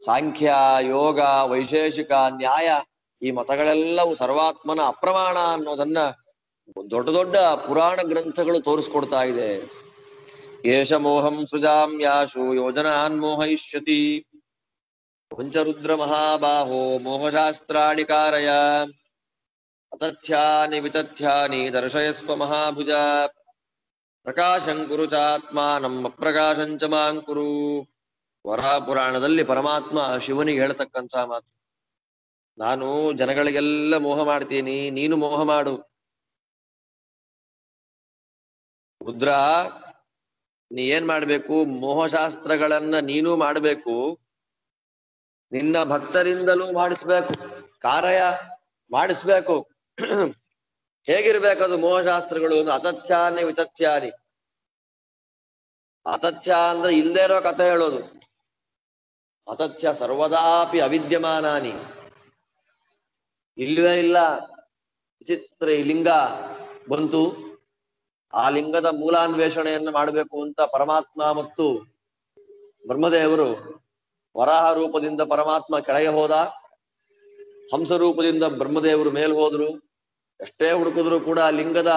ಸಾಂಖ್ಯ, ಯೋಗ, ವೈಶೇಷಿಕ, ನ್ಯಾಯ ಈ ಮತಗಳೆಲ್ಲವೂ ಸರ್ವಾತ್ಮನ ಅಪ್ರಮಾಣ ಅನ್ನೋದನ್ನ ದೊಡ್ಡ ದೊಡ್ಡ ಪುರಾಣ ಗ್ರಂಥಗಳು ತೋರಿಸ್ಕೊಡ್ತಾ ಇದೆ. ಏಷ ಮೋಹಂ ಸೃಜಾಮ್ಯಾಶು ಯೋಜನಾನ್ ಮೋಹಯಿಷ್ಯತಿ ಪಂಚರುದ್ರ ಮಹಾಬಾಹೋ ಮೋಹಶಾಸ್ತ್ರಾಣಿ ಕಾರಯ ಅತಥ್ಯಾನಿ ವಿತಥ್ಯಾನಿ ದರ್ಶಯಸ್ವ ಮಹಾಭುಜ ಪ್ರಕಾಶಂ ಕುರು ಚಾತ್ಮಾನಂ ಅಪ್ರಕಾಶಂಚ ಮಾಂ ಕುರು. ವರಾಹ ಪುರಾಣದಲ್ಲಿ ಪರಮಾತ್ಮ ಶಿವನಿಗೆ ಹೇಳ್ತಕ್ಕಂಥ ಮಾತು, ನಾನು ಜನಗಳಿಗೆಲ್ಲ ಮೋಹ ಮಾಡ್ತೀನಿ, ನೀನು ಮೋಹ ಮಾಡು. ರುದ್ರ, ನೀ ಏನ್ ಮಾಡ್ಬೇಕು? ಮೋಹಶಾಸ್ತ್ರಗಳನ್ನ ನೀನು ಮಾಡ್ಬೇಕು, ನಿನ್ನ ಭಕ್ತರಿಂದಲೂ ಮಾಡಿಸ್ಬೇಕು, ಕಾರಯ ಮಾಡಿಸ್ಬೇಕು. ಹೇಗಿರ್ಬೇಕದು ಮೋಹಶಾಸ್ತ್ರಗಳು? ಅತಥ್ಯಾನಿ ವಿತಥ್ಯಾನಿ. ಅತಥ್ಯ ಅಂದ್ರೆ ಇಲ್ಲದೇ ಇರೋ ಕಥೆ ಹೇಳೋದು. ಅತಥ್ಯ ಸರ್ವದಾಪಿ ಅವಿದ್ಯಮಾನಾನಿ. ಇಲ್ವೇ ಇಲ್ಲ, ವಿಚಿತ್ರ ಈ ಲಿಂಗ ಬಂತು, ಆ ಲಿಂಗದ ಮೂಲಾನ್ವೇಷಣೆಯನ್ನು ಮಾಡಬೇಕು ಅಂತ ಪರಮಾತ್ಮ ಮತ್ತು ಬ್ರಹ್ಮದೇವರು ವರಾಹ ರೂಪದಿಂದ ಪರಮಾತ್ಮ ಕೆಳಗೆ ಹೋದ, ಹಂಸ ರೂಪದಿಂದ ಬ್ರಹ್ಮದೇವರು ಮೇಲ್ ಹೋದ್ರು. ಎಷ್ಟೇ ಹುಡುಕಿದ್ರು ಕೂಡ ಲಿಂಗದ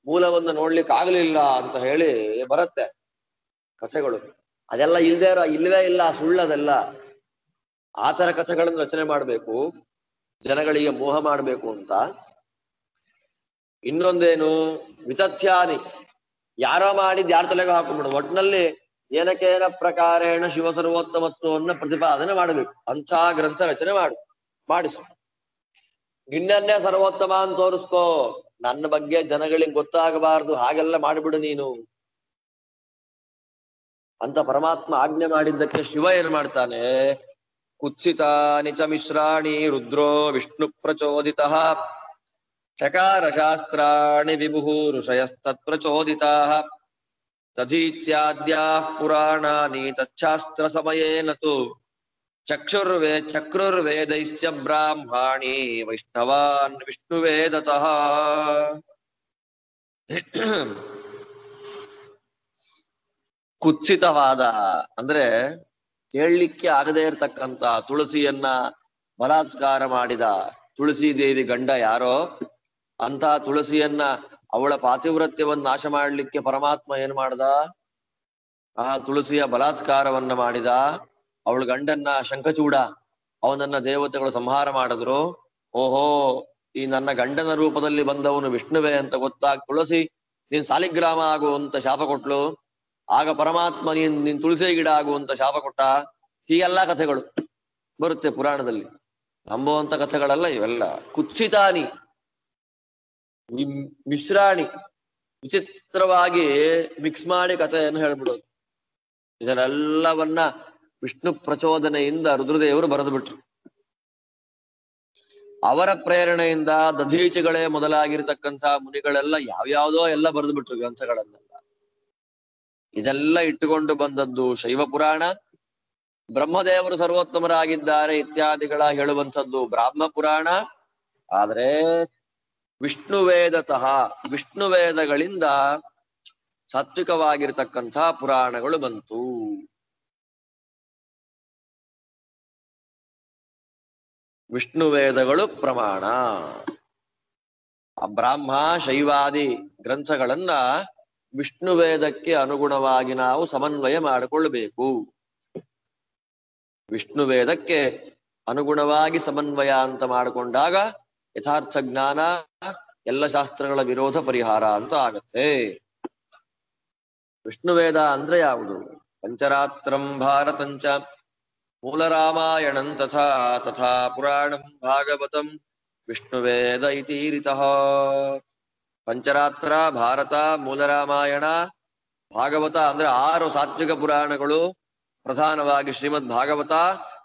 ಮೂಲವನ್ನು ನೋಡ್ಲಿಕ್ಕೆ ಆಗ್ಲಿಲ್ಲ ಅಂತ ಹೇಳಿ ಬರುತ್ತೆ ಕಥೆಗಳು. ಅದೆಲ್ಲ ಇಲ್ವೇ ಇಲ್ಲ, ಸುಳ್ಳದೆಲ್ಲ. ಆತರ ಕಥೆಗಳನ್ನು ರಚನೆ ಮಾಡ್ಬೇಕು, ಜನಗಳಿಗೆ ಮೋಹ ಮಾಡ್ಬೇಕು ಅಂತ. ಇನ್ನೊಂದೇನು, ವಿತಥ್ಯಾನಿ, ಯಾರೋ ಮಾಡಿದ್ ಯಾರ ತಲೆಗೂ ಹಾಕೊಂಡ್ಬಿಡು. ಒಟ್ಟಿನಲ್ಲಿ ಏನಕೇನ ಪ್ರಕಾರೇಣ ಶಿವ ಸರ್ವೋತ್ತಮತ್ವವನ್ನು ಪ್ರತಿಪಾದನೆ ಮಾಡಬೇಕು. ಅಂಥ ಗ್ರಂಥ ರಚನೆ ಮಾಡಿಸು. ನಿನ್ನನ್ನೇ ಸರ್ವೋತ್ತಮ ಅಂತ ತೋರಿಸ್ಕೋ, ನನ್ನ ಬಗ್ಗೆ ಜನಗಳಿಗೆ ಗೊತ್ತಾಗಬಾರದು ಹಾಗೆಲ್ಲ ಮಾಡಿಬಿಡು ನೀನು ಅಂತ ಪರಮಾತ್ಮ ಆಜ್ಞೆ ಮಾಡಿದ್ದಕ್ಕೆ ಶಿವ ಏನ್ ಮಾಡ್ತಾನೆ, ಕುತ್ಸಿತಾನಿ ಚ ಮಿಶ್ರಾಣಿ ರುದ್ರೋ ವಿಷ್ಣು ಪ್ರಚೋದಿತ ಚಕಾರ ಶಾಸ್ತ್ರಾಣಿ ವಿಭು ಋಷಯಸ್ತತ್ಪ್ರಚೋದಿತಾ ತದೀತ್ಯಾದ್ಯಾಃ ಪುರಾಣಾನಿ ತಚ್ಛಾಸ್ತ್ರ ಸಮಯೇನ ತು ಚಕ್ರುರ್ವೇದೈಶ್ಚ ಬ್ರಾಹ್ಮಣಿ ವೈಷ್ಣವಾನ್ ವಿಷ್ಣುವೇದತಃ. ಕುತ್ಸಿತವಾದ ಅಂದ್ರೆ ಕೇಳಲಿಕ್ಕೆ ಆಗದೇ ಇರತಕ್ಕಂತ ತುಳಸಿಯನ್ನ ಬಲಾತ್ಕಾರ ಮಾಡಿದ ತುಳಸಿ ದೇವಿ ಗಂಡ ಯಾರೋ, ಅಂತ ತುಳಸಿಯನ್ನ ಅವಳ ಪಾತಿವ್ರತ್ಯವನ್ನ ನಾಶ ಮಾಡ್ಲಿಕ್ಕೆ ಪರಮಾತ್ಮ ಏನ್ ಮಾಡ್ದ, ಆ ತುಳಸಿಯ ಬಲಾತ್ಕಾರವನ್ನ ಮಾಡಿದ. ಅವಳ ಗಂಡನ್ನ ಶಂಖಚೂಡ, ಅವನನ್ನ ದೇವತೆಗಳು ಸಂಹಾರ ಮಾಡಿದ್ರು. ಓಹೋ, ಈ ನನ್ನ ಗಂಡನ ರೂಪದಲ್ಲಿ ಬಂದವನು ವಿಷ್ಣುವೇ ಅಂತ ಗೊತ್ತಾಗ ತುಳಸಿ ನೀನ್ ಸಾಲಿಗ್ರಾಮ ಆಗುವಂತ ಶಾಪ ಕೊಟ್ಲು. ಆಗ ಪರಮಾತ್ಮ ನೀನ್ ತುಳಸಿ ಗಿಡ ಆಗುವಂತ ಶಾಪ ಕೊಟ್ಟ. ಹೀಗೆಲ್ಲಾ ಕಥೆಗಳು ಬರುತ್ತೆ ಪುರಾಣದಲ್ಲಿ. ನಂಬುವಂತ ಕಥೆಗಳಲ್ಲ ಇವೆಲ್ಲ. ಕುತ್ಸಿತಾನಿ, ಮಿಶ್ರಾಣಿ, ವಿಚಿತ್ರವಾಗಿ ಮಿಕ್ಸ್ ಮಾಡಿ ಕಥೆಯನ್ನು ಹೇಳ್ಬಿಡೋದು. ಇದನ್ನೆಲ್ಲವನ್ನ ವಿಷ್ಣು ಪ್ರಚೋದನೆಯಿಂದ ರುದ್ರದೇವರು ಬರೆದು ಬಿಟ್ರು. ಅವರ ಪ್ರೇರಣೆಯಿಂದ ದಧೀಚಿಗಳೇ ಮೊದಲಾಗಿರ್ತಕ್ಕಂಥ ಮುನಿಗಳೆಲ್ಲ ಯಾವ್ಯಾವ್ದೋ ಎಲ್ಲ ಬರೆದು ಬಿಟ್ರು ಗ್ರಂಥಗಳನ್ನೆಲ್ಲ. ಇದೆಲ್ಲ ಇಟ್ಟುಕೊಂಡು ಬಂದದ್ದು ಶೈವ ಪುರಾಣ. ಬ್ರಹ್ಮದೇವರು ಸರ್ವೋತ್ತಮರಾಗಿದ್ದಾರೆ ಇತ್ಯಾದಿಗಳ ಹೇಳುವಂಥದ್ದು ಬ್ರಾಹ್ಮ ಪುರಾಣ. ಆದ್ರೆ ವಿಷ್ಣುವೇದತಃ, ವಿಷ್ಣುವೇದಗಳಿಂದ ಸಾತ್ವಿಕವಾಗಿರ್ತಕ್ಕಂಥ ಪುರಾಣಗಳು ಬಂತು. ವಿಷ್ಣುವೇದಗಳು ಪ್ರಮಾಣ. ಆ ಬ್ರಾಹ್ಮ ಶೈವಾದಿ ಗ್ರಂಥಗಳನ್ನ ವಿಷ್ಣುವೇದಕ್ಕೆ ಅನುಗುಣವಾಗಿ ನಾವು ಸಮನ್ವಯ ಮಾಡಿಕೊಳ್ಬೇಕು. ವಿಷ್ಣುವೇದಕ್ಕೆ ಅನುಗುಣವಾಗಿ ಸಮನ್ವಯ ಅಂತ ಮಾಡಿಕೊಂಡಾಗ ಯಥಾರ್ಥ ಜ್ಞಾನ, ಎಲ್ಲ ಶಾಸ್ತ್ರಗಳ ವಿರೋಧ ಪರಿಹಾರ ಅಂತ ಆಗತ್ತೆ. ವಿಷ್ಣುವೇದ ಅಂದ್ರೆ ಯಾವುದು? ಪಂಚರಾತ್ರಂ ಭಾರತಂಚ ಮೂಲ ರಾಮಾಯಣಂ ತಥಾ ತಥಾ ಪುರಾಣಂ ಭಾಗವತಂ ವಿಷ್ಣುವೇದ ಇತೀರಿತಃ. ಪಂಚರಾತ್ರ, ಭಾರತ, ಮೂಲ ರಾಮಾಯಣ, ಭಾಗವತ ಅಂದ್ರೆ 6 ಸಾತ್ವಿಕ ಪುರಾಣಗಳು, ಪ್ರಧಾನವಾಗಿ ಶ್ರೀಮದ್ ಭಾಗವತ,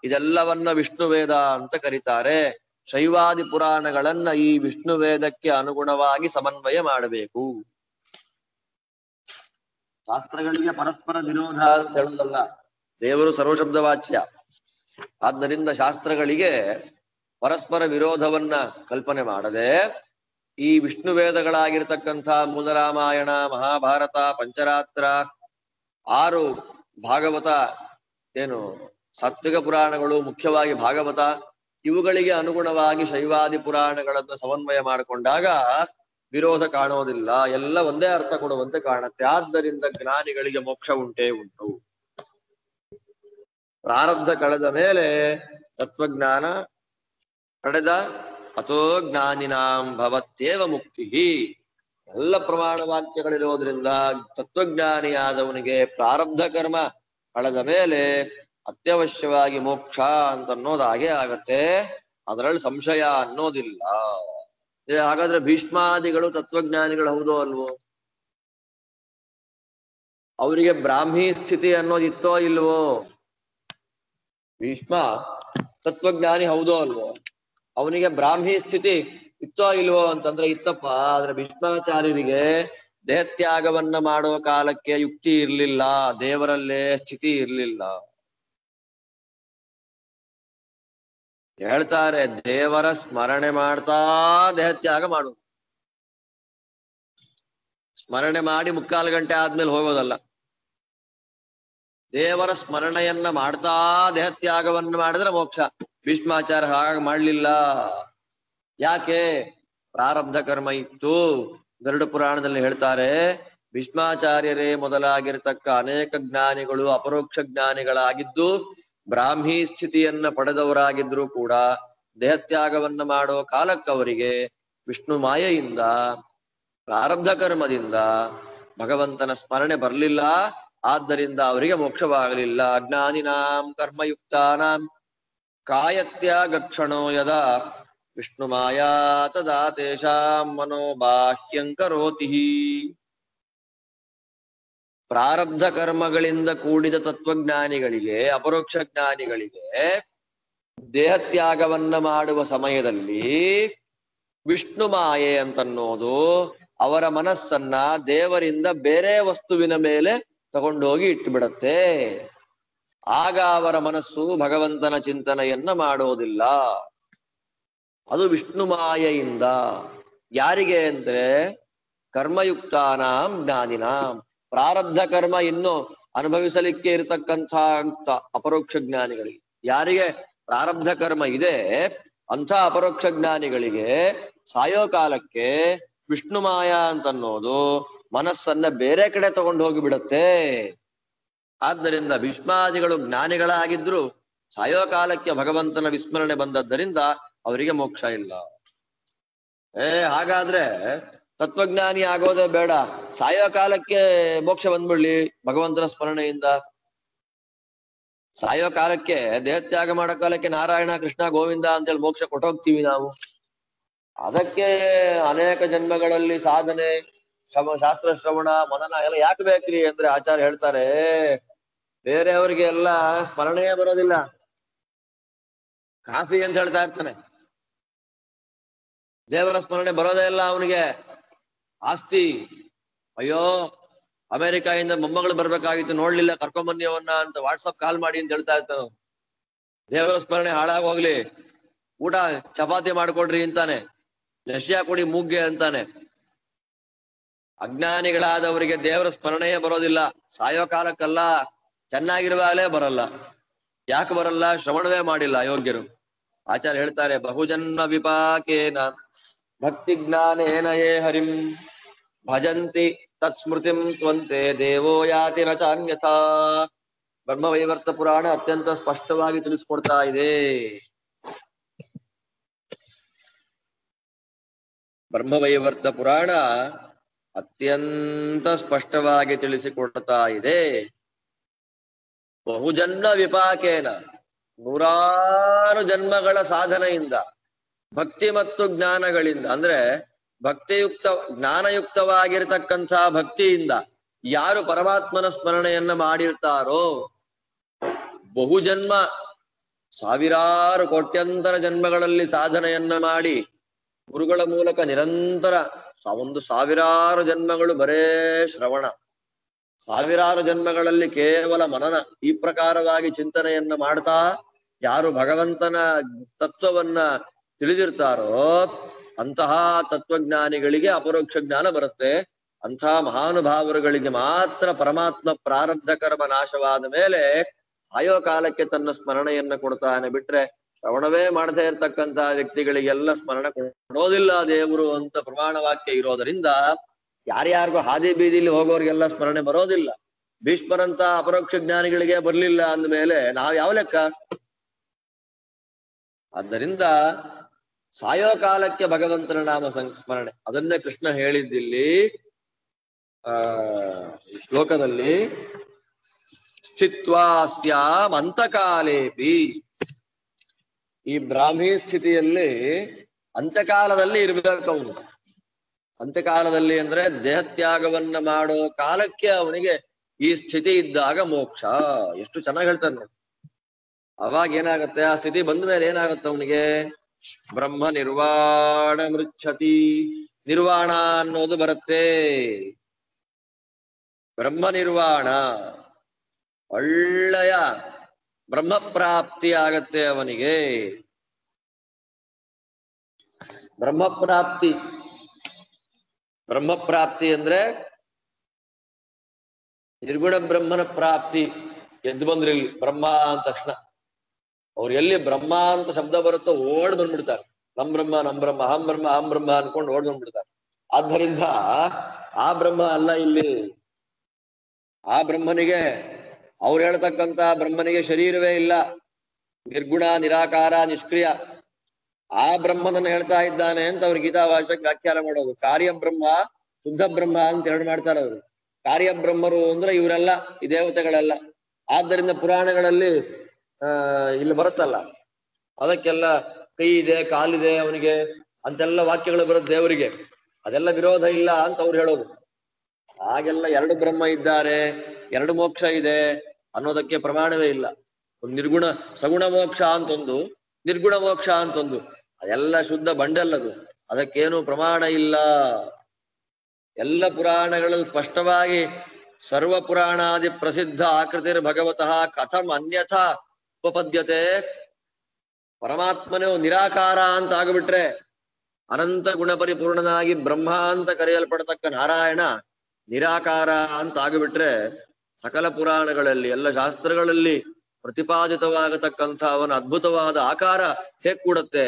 ಇದೆಲ್ಲವನ್ನ ವಿಷ್ಣುವೇದ ಅಂತ ಕರೀತಾರೆ. ಶೈವಾದಿ ಪುರಾಣಗಳನ್ನ ಈ ವಿಷ್ಣುವೇದಕ್ಕೆ ಅನುಗುಣವಾಗಿ ಸಮನ್ವಯ ಮಾಡಬೇಕು. ಶಾಸ್ತ್ರಗಳಿಗೆ ಪರಸ್ಪರ ವಿರೋಧ ಅಂತ ಹೇಳುವುದಲ್ಲ, ದೇವರು ಸರ್ವಶಬ್ದ ವಾಚ್ಯ. ಆದ್ದರಿಂದ ಶಾಸ್ತ್ರಗಳಿಗೆ ಪರಸ್ಪರ ವಿರೋಧವನ್ನ ಕಲ್ಪನೆ ಮಾಡದೆ ಈ ವಿಷ್ಣು ವೇದಗಳಾಗಿರ್ತಕ್ಕಂಥ ಮೂಲ ರಾಮಾಯಣ, ಮಹಾಭಾರತ, ಪಂಚರಾತ್ರ, 6 ಭಾಗವತ, ಏನು ಸಾತ್ವಿಕ ಪುರಾಣಗಳು, ಮುಖ್ಯವಾಗಿ ಭಾಗವತ, ಇವುಗಳಿಗೆ ಅನುಗುಣವಾಗಿ ಶೈವಾದಿ ಪುರಾಣಗಳನ್ನು ಸಮನ್ವಯ ಮಾಡಿಕೊಂಡಾಗ ವಿರೋಧ ಕಾಣೋದಿಲ್ಲ, ಎಲ್ಲ ಒಂದೇ ಅರ್ಥ ಕೊಡುವಂತೆ ಕಾಣುತ್ತೆ. ಆದ್ದರಿಂದ ಜ್ಞಾನಿಗಳಿಗೆ ಮೋಕ್ಷ ಉಂಟೇ ಉಂಟು. ಪ್ರಾರಬ್ಧ ಕಳೆದ ಮೇಲೆ ತತ್ವಜ್ಞಾನ ಪಡೆದ ಅಥೋ ಜ್ಞಾನಿನಾಂ ಭವತ್ಯೇವ ಮುಕ್ತಿ. ಎಲ್ಲ ಪ್ರಮಾಣ ವಾಕ್ಯಗಳಿರೋದ್ರಿಂದ ತತ್ವಜ್ಞಾನಿಯಾದವನಿಗೆ ಪ್ರಾರಬ್ಧ ಕರ್ಮ ಕಳೆದ ಮೇಲೆ ಅತ್ಯವಶ್ಯವಾಗಿ ಮೋಕ್ಷ ಅಂತ ಅನ್ನೋದಾಗೆ ಆಗತ್ತೆ. ಅದರಲ್ಲಿ ಸಂಶಯ ಅನ್ನೋದಿಲ್ಲ. ಹಾಗಾದ್ರೆ ಭೀಷ್ಮಾದಿಗಳು ತತ್ವಜ್ಞಾನಿಗಳು ಹೌದೋ ಅಲ್ವೋ? ಅವರಿಗೆ ಬ್ರಾಹ್ಮಿ ಸ್ಥಿತಿ ಅನ್ನೋದಿತ್ತೋ ಇಲ್ವೋ? ಭೀಷ್ಮ ತತ್ವಜ್ಞಾನಿ ಹೌದೋ ಅಲ್ವೋ? ಅವನಿಗೆ ಬ್ರಾಹ್ಮಿ ಸ್ಥಿತಿ ಇತ್ತೋ ಇಲ್ವೋ ಅಂತಂದ್ರೆ ಇತ್ತಪ್ಪ. ಆದ್ರೆ ಭೀಷ್ಮಾಚಾರ್ಯರಿಗೆ ದೇಹತ್ಯಾಗವನ್ನ ಮಾಡುವ ಕಾಲಕ್ಕೆ ಯುಕ್ತಿ ಇರ್ಲಿಲ್ಲ, ದೇವರಲ್ಲೇ ಸ್ಥಿತಿ ಇರ್ಲಿಲ್ಲ. ಹೇಳ್ತಾರೆ, ದೇವರ ಸ್ಮರಣೆ ಮಾಡ್ತಾ ದೇಹತ್ಯಾಗ ಮಾಡು. ಸ್ಮರಣೆ ಮಾಡಿ 3/4 ಗಂಟೆ ಆದ್ಮೇಲೆ ಹೋಗೋದಲ್ಲ. ದೇವರ ಸ್ಮರಣೆಯನ್ನ ಮಾಡ್ತಾ ದೇಹತ್ಯಾಗವನ್ನ ಮಾಡಿದ್ರೆ ಮೋಕ್ಷ. ಭೀಷ್ಮಾಚಾರ್ಯ ಹಾಗೆ ಮಾಡ್ಲಿಲ್ಲ. ಯಾಕೆ? ಪ್ರಾರಬ್ಧ ಕರ್ಮ ಇತ್ತು. ಗರುಡ ಪುರಾಣದಲ್ಲಿ ಹೇಳ್ತಾರೆ, ಭೀಷ್ಮಾಚಾರ್ಯರೇ ಮೊದಲಾಗಿರ್ತಕ್ಕ ಅನೇಕ ಜ್ಞಾನಿಗಳು ಅಪರೋಕ್ಷ ಜ್ಞಾನಿಗಳಾಗಿದ್ದು ಬ್ರಾಹ್ಮಿ ಸ್ಥಿತಿಯನ್ನ ಪಡೆದವರಾಗಿದ್ರು ಕೂಡ ದೇಹತ್ಯಾಗವನ್ನ ಮಾಡೋ ಕಾಲಕ್ಕವರಿಗೆ ವಿಷ್ಣು ಮಾಯೆಯಿಂದ ಪ್ರಾರಬ್ಧ ಕರ್ಮದಿಂದ ಭಗವಂತನ ಸ್ಮರಣೆ ಬರಲಿಲ್ಲ. ಆದ್ದರಿಂದ ಅವರಿಗೆ ಮೋಕ್ಷವಾಗಲಿಲ್ಲ. ಅಜ್ಞಾನಿನಾಂ ಕರ್ಮಯುಕ್ತಾನಾಂ ಕಾಯತ್ಯಾಗಕ್ಷಣೋ ಯದಾ ವಿಷ್ಣು ಮಾಯಾ ತದಾ ತೇಷಾಂ ಮನೋಬಾಹ್ಯಂ ಕರೋತಿ. ಪ್ರಾರಬ್ಧ ಕರ್ಮಗಳಿಂದ ಕೂಡಿದ ತತ್ವಜ್ಞಾನಿಗಳಿಗೆ ಅಪರೋಕ್ಷ ಜ್ಞಾನಿಗಳಿಗೆ ದೇಹತ್ಯಾಗವನ್ನ ಮಾಡುವ ಸಮಯದಲ್ಲಿ ವಿಷ್ಣು ಮಾಯೆ ಅಂತನ್ನೋದು ಅವರ ಮನಸ್ಸನ್ನ ದೇವರಿಂದ ಬೇರೆ ವಸ್ತುವಿನ ಮೇಲೆ ತಗೊಂಡೋಗಿ ಇಟ್ಟುಬಿಡತ್ತೆ. ಆಗ ಅವರ ಮನಸ್ಸು ಭಗವಂತನ ಚಿಂತನೆಯನ್ನ ಮಾಡೋದಿಲ್ಲ. ಅದು ವಿಷ್ಣು ಮಾಯೆಯಿಂದ. ಯಾರಿಗೆ ಅಂದ್ರೆ ಕರ್ಮಯುಕ್ತಾನಾಂ ಜ್ಞಾನಿನಾಂ, ಪ್ರಾರಬ್ಧ ಕರ್ಮ ಇನ್ನು ಅನುಭವಿಸಲಿಕ್ಕೆ ಇರತಕ್ಕಂಥ ಅಪರೋಕ್ಷ ಜ್ಞಾನಿಗಳಿಗೆ. ಯಾರಿಗೆ ಪ್ರಾರಬ್ಧ ಕರ್ಮ ಇದೆ ಅಂಥ ಅಪರೋಕ್ಷ ಜ್ಞಾನಿಗಳಿಗೆ ಸಾಯೋ ಕಾಲಕ್ಕೆ ವಿಷ್ಣು ಮಾಯಾ ಅಂತನ್ನೋದು ಮನಸ್ಸನ್ನ ಬೇರೆ ಕಡೆ ತಗೊಂಡು ಹೋಗಿಬಿಡತ್ತೆ. ಆದ್ದರಿಂದ ಭೀಷ್ಮಾದಿಗಳು ಜ್ಞಾನಿಗಳಾಗಿದ್ರು ಸಾಯೋ ಕಾಲಕ್ಕೆ ಭಗವಂತನ ವಿಸ್ಮರಣೆ ಬಂದದ್ದರಿಂದ ಅವರಿಗೆ ಮೋಕ್ಷ ಇಲ್ಲ. ಹಾಗಾದ್ರೆ ತತ್ವಜ್ಞಾನಿ ಆಗೋದೇ ಬೇಡ, ಸಾಯೋ ಕಾಲಕ್ಕೆ ಮೋಕ್ಷ ಬಂದ್ಬಿಡ್ಲಿ ಭಗವಂತನ ಸ್ಮರಣೆಯಿಂದ. ಸಾಯೋ ಕಾಲಕ್ಕೆ ದೇಹತ್ಯಾಗ ಮಾಡೋ ಕಾಲಕ್ಕೆ ನಾರಾಯಣ ಕೃಷ್ಣ ಗೋವಿಂದ ಅಂತೇಳಿ ಮೋಕ್ಷ ಕೊಟ್ಟೋಗ್ತೀವಿ ನಾವು. ಅದಕ್ಕೆ ಅನೇಕ ಜನ್ಮಗಳಲ್ಲಿ ಸಾಧನೆ ಶಾಸ್ತ್ರ ಶ್ರವಣ ಮನನ ಎಲ್ಲ ಯಾಕೆ ಬೇಕ್ರಿ ಅಂದ್ರೆ ಆಚಾರ್ಯ ಹೇಳ್ತಾರೆ, ಬೇರೆಯವ್ರಿಗೆ ಎಲ್ಲ ಸ್ಮರಣೆಯೇ ಬರೋದಿಲ್ಲ. ಕಾಫಿ ಅಂತ ಹೇಳ್ತಾ ಇರ್ತಾನೆ, ದೇವರ ಸ್ಮರಣೆ ಬರೋದೇ ಇಲ್ಲ ಅವನಿಗೆ. ಆಸ್ತಿ, ಅಯ್ಯೋ ಅಮೆರಿಕಾಯಿಂದ ಮೊಮ್ಮಗಳು ಬರ್ಬೇಕಾಗಿತ್ತು ನೋಡ್ಲಿಲ್ಲ, ಕರ್ಕೊಂಬನ್ನಿ ಅವನ್ನ ಅಂತ ವಾಟ್ಸಪ್ ಕಾಲ್ ಮಾಡಿ ಅಂತ ಹೇಳ್ತಾ ಇರ್ತಾನ. ದೇವರ ಸ್ಮರಣೆ ಹಾಳಾಗೋಗ್ಲಿ, ಊಟ ಚಪಾತಿ ಮಾಡ್ಕೊಡ್ರಿ ಅಂತಾನೆ, ರಷ್ಯಾ ಕೊಡಿ ಮೂಗ್ಗೆ ಅಂತಾನೆ. ಅಜ್ಞಾನಿಗಳಾದವರಿಗೆ ದೇವರ ಸ್ಮರಣೆಯೇ ಬರೋದಿಲ್ಲ. ಸಾಯೋ ಕಾಲಕ್ಕಲ್ಲ, ಚೆನ್ನಾಗಿರುವಾಗಲೇ ಬರಲ್ಲ. ಯಾಕೆ ಬರಲ್ಲ? ಶ್ರವಣವೇ ಮಾಡಿಲ್ಲ ಅಯೋಗ್ಯರು. ಆಚಾರ್ಯ ಹೇಳ್ತಾರೆ, ಬಹುಜನ್ಮ ವಿಪಾಕೇನ ಭಕ್ತಿ ಜ್ಞಾನೇನ ಯೇ ಹರಿಂ ಭಜಂತಿ ತತ್ಸ್ಮೃತಿಂ ತ್ವಂತೆ ದೇವೋ ಯಾತಿ ನ ಚಾನ್ಯಥಾ. ಬ್ರಹ್ಮವೈವರ್ತ ಪುರಾಣ ಅತ್ಯಂತ ಸ್ಪಷ್ಟವಾಗಿ ತಿಳಿಸ್ಕೊಡ್ತಾ ಇದೆ. ಬ್ರಹ್ಮವೈವರ್ತ ಪುರಾಣ ಅತ್ಯಂತ ಸ್ಪಷ್ಟವಾಗಿ ತಿಳಿಸಿಕೊಡ್ತಾ ಇದೆ. ಬಹುಜನ್ಮ ವಿಪಾಕೇನ, ನೂರಾರು ಜನ್ಮಗಳ ಸಾಧನೆಯಿಂದ, ಭಕ್ತಿ ಮತ್ತು ಜ್ಞಾನಗಳಿಂದ, ಅಂದ್ರೆ ಭಕ್ತಿಯುಕ್ತ ಜ್ಞಾನಯುಕ್ತವಾಗಿರ್ತಕ್ಕಂಥ ಭಕ್ತಿಯಿಂದ ಯಾರು ಪರಮಾತ್ಮನ ಸ್ಮರಣೆಯನ್ನ ಮಾಡಿರ್ತಾರೋ, ಬಹುಜನ್ಮ ಸಾವಿರಾರು ಕೋಟ್ಯಂತರ ಜನ್ಮಗಳಲ್ಲಿ ಸಾಧನೆಯನ್ನ ಮಾಡಿ ಗುರುಗಳ ಮೂಲಕ ನಿರಂತರ 1000 ಜನ್ಮಗಳು ಬರೇ ಶ್ರವಣ, ಸಾವಿರಾರು ಜನ್ಮಗಳಲ್ಲಿ ಕೇವಲ ಮನನ, ಈ ಪ್ರಕಾರವಾಗಿ ಚಿಂತನೆಯನ್ನ ಮಾಡ್ತಾ ಯಾರು ಭಗವಂತನ ತತ್ವವನ್ನ ತಿಳಿದಿರ್ತಾರೋ ಅಂತಹ ತತ್ವಜ್ಞಾನಿಗಳಿಗೆ ಅಪರೋಕ್ಷ ಜ್ಞಾನ ಬರುತ್ತೆ. ಅಂತಹ ಮಹಾನುಭಾವರುಗಳಿಗೆ ಮಾತ್ರ ಪರಮಾತ್ಮ ಪ್ರಾರಬ್ಧ ಕರ್ಮ ನಾಶವಾದ ಮೇಲೆ ಆಯೋ ಕಾಲಕ್ಕೆ ತನ್ನ ಸ್ಮರಣೆಯನ್ನ ಕೊಡ್ತಾನೆ. ಬಿಟ್ರೆ ಶ್ರವಣವೇ ಮಾಡದೇ ಇರ್ತಕ್ಕಂಥ ವ್ಯಕ್ತಿಗಳಿಗೆಲ್ಲ ಸ್ಮರಣೆ ಕೊಡೋದಿಲ್ಲ ದೇವರು ಅಂತ ಪ್ರಮಾಣ ವಾಕ್ಯ ಇರೋದರಿಂದ ಯಾರ್ಯಾರಿಗೂ ಹಾದಿ ಬೀದಿಲಿ ಹೋಗೋರಿಗೆಲ್ಲ ಸ್ಮರಣೆ ಬರೋದಿಲ್ಲ. ಭೀಷ್ಮರಂತ ಅಪರೋಕ್ಷ ಜ್ಞಾನಿಗಳಿಗೆ ಬರ್ಲಿಲ್ಲ ಅಂದ್ಮೇಲೆ ನಾವ್ ಯಾವ ಲೆಕ್ಕ? ಆದ್ದರಿಂದ ಸಾಯೋ ಕಾಲಕ್ಕೆ ಭಗವಂತನ ನಾಮ ಸಂಸ್ಮರಣೆ, ಅದನ್ನೇ ಕೃಷ್ಣ ಹೇಳಿದ್ದಿಲ್ಲಿ ಈ ಶ್ಲೋಕದಲ್ಲಿ, ಸ್ಥಿತ್ವಾ ಸ್ಯಾಮ್ ಅಂತಕಾಲೇಪಿ. ಈ ಬ್ರಾಹ್ಮಿ ಸ್ಥಿತಿಯಲ್ಲಿ ಅಂತ್ಯಕಾಲದಲ್ಲಿ ಇರ್ಬೇಕು ಅವನು. ಅಂತ್ಯಕಾಲದಲ್ಲಿ ಅಂದ್ರೆ ದೇಹತ್ಯಾಗವನ್ನ ಮಾಡೋ ಕಾಲಕ್ಕೆ ಅವನಿಗೆ ಈ ಸ್ಥಿತಿ ಇದ್ದಾಗ ಮೋಕ್ಷ. ಎಷ್ಟು ಚೆನ್ನಾಗಿ ಹೇಳ್ತಾನೆ ನೋಡಿ. ಅವಾಗ ಏನಾಗತ್ತೆ? ಆ ಸ್ಥಿತಿ ಬಂದ ಮೇಲೆ ಏನಾಗತ್ತೆ ಅವನಿಗೆ? ಬ್ರಹ್ಮ ನಿರ್ವಾಣ ಮೃಚ್ಛತಿ, ನಿರ್ವಾಣ ಅನ್ನೋದು ಬರುತ್ತೆ. ಬ್ರಹ್ಮ ನಿರ್ವಾಣ, ಒಳ್ಳೆಯ ಬ್ರಹ್ಮ ಪ್ರಾಪ್ತಿ ಆಗತ್ತೆ ಅವನಿಗೆ. ಬ್ರಹ್ಮಪ್ರಾಪ್ತಿ, ಬ್ರಹ್ಮಪ್ರಾಪ್ತಿ ಅಂದ್ರೆ ನಿರ್ಗುಣ ಬ್ರಹ್ಮನ ಪ್ರಾಪ್ತಿ. ಎದ್ದು ಬಂದ್ರಿ ಬ್ರಹ್ಮ ಅಂದ ತಕ್ಷಣ ಅವ್ರು ಎಲ್ಲಿ ಬ್ರಹ್ಮ ಅಂತ ಶಬ್ದ ಬರುತ್ತೋ ಓಡ್ ಬಂದ್ಬಿಡ್ತಾರೆ. ನಮ್ ಬ್ರಹ್ಮ ನಮ್ ಬ್ರಹ್ಮ, ಅಹಂ ಬ್ರಹ್ಮ ಅಹಂ ಬ್ರಹ್ಮ ಅನ್ಕೊಂಡು ಓಡ್ ಬಂದ್ಬಿಡ್ತಾರೆ. ಆದ್ದರಿಂದ ಆ ಬ್ರಹ್ಮ ಅಲ್ಲ ಇಲ್ಲಿ. ಆ ಬ್ರಹ್ಮನಿಗೆ ಅವ್ರು ಹೇಳ್ತಕ್ಕಂತ ಬ್ರಹ್ಮನಿಗೆ ಶರೀರವೇ ಇಲ್ಲ, ನಿರ್ಗುಣ ನಿರಾಕಾರ ನಿಷ್ಕ್ರಿಯ. ಆ ಬ್ರಹ್ಮನನ್ನು ಹೇಳ್ತಾ ಇದ್ದಾನೆ ಅಂತ ಅವ್ರು ಗೀತಾ ಭಾಷೆಗೆ ವ್ಯಾಖ್ಯಾನ ಮಾಡೋದು. ಕಾರ್ಯಬ್ರಹ್ಮ ಶುದ್ಧ ಬ್ರಹ್ಮ ಅಂತ ಎರಡು ಮಾಡ್ತಾರೆ ಅವರು. ಕಾರ್ಯಬ್ರಹ್ಮರು ಅಂದ್ರೆ ಇವರೆಲ್ಲ ಈ ದೇವತೆಗಳೆಲ್ಲ. ಆದ್ದರಿಂದ ಪುರಾಣಗಳಲ್ಲಿ ಇಲ್ಲಿ ಬರುತ್ತಲ್ಲ, ಅದಕ್ಕೆಲ್ಲ ಕೈ ಇದೆ ಕಾಲಿದೆ ಅವನಿಗೆ ಅಂತೆಲ್ಲ ವಾಕ್ಯಗಳು ಬರುತ್ತೆ ದೇವರಿಗೆ. ಅದೆಲ್ಲ ವಿರೋಧ ಇಲ್ಲ ಅಂತ ಅವ್ರು ಹೇಳೋದು. ಹಾಗೆಲ್ಲ ಎರಡು ಬ್ರಹ್ಮ ಇದ್ದಾರೆ, ಎರಡು ಮೋಕ್ಷ ಇದೆ ಅನ್ನೋದಕ್ಕೆ ಪ್ರಮಾಣವೇ ಇಲ್ಲ. ಒಂದು ನಿರ್ಗುಣ ಸಗುಣ ಮೋಕ್ಷ ಅಂತೊಂದು, ನಿರ್ಗುಣ ಮೋಕ್ಷ ಅಂತೊಂದು, ಅದೆಲ್ಲ ಶುದ್ಧ ಬಂಡಲ್ಲದು. ಅದಕ್ಕೇನು ಪ್ರಮಾಣ ಇಲ್ಲ. ಎಲ್ಲ ಪುರಾಣಗಳಲ್ಲಿ ಸ್ಪಷ್ಟವಾಗಿ ಸರ್ವ ಪುರಾಣಾದಿ ಪ್ರಸಿದ್ಧ ಆಕೃತಿರ್ ಭಗವತಃ ಕಥಂ ಅನ್ಯಥಾ ಉಪಪದ್ಯತೆ. ಪರಮಾತ್ಮನೇ ನಿರಾಕಾರ ಅಂತ ಆಗ್ಬಿಟ್ರೆ, ಅನಂತ ಗುಣ ಪರಿಪೂರ್ಣನಾಗಿ ಬ್ರಹ್ಮ ಅಂತ ಕರೆಯಲ್ಪಡತಕ್ಕ ನಾರಾಯಣ ನಿರಾಕಾರ ಅಂತ ಆಗಿಬಿಟ್ರೆ, ಸಕಲ ಪುರಾಣಗಳಲ್ಲಿ ಎಲ್ಲ ಶಾಸ್ತ್ರಗಳಲ್ಲಿ ಪ್ರತಿಪಾದಿತವಾಗತಕ್ಕಂಥ ಅವನ ಅದ್ಭುತವಾದ ಆಕಾರ ಹೇಗ್ ಕೂಡುತ್ತೆ?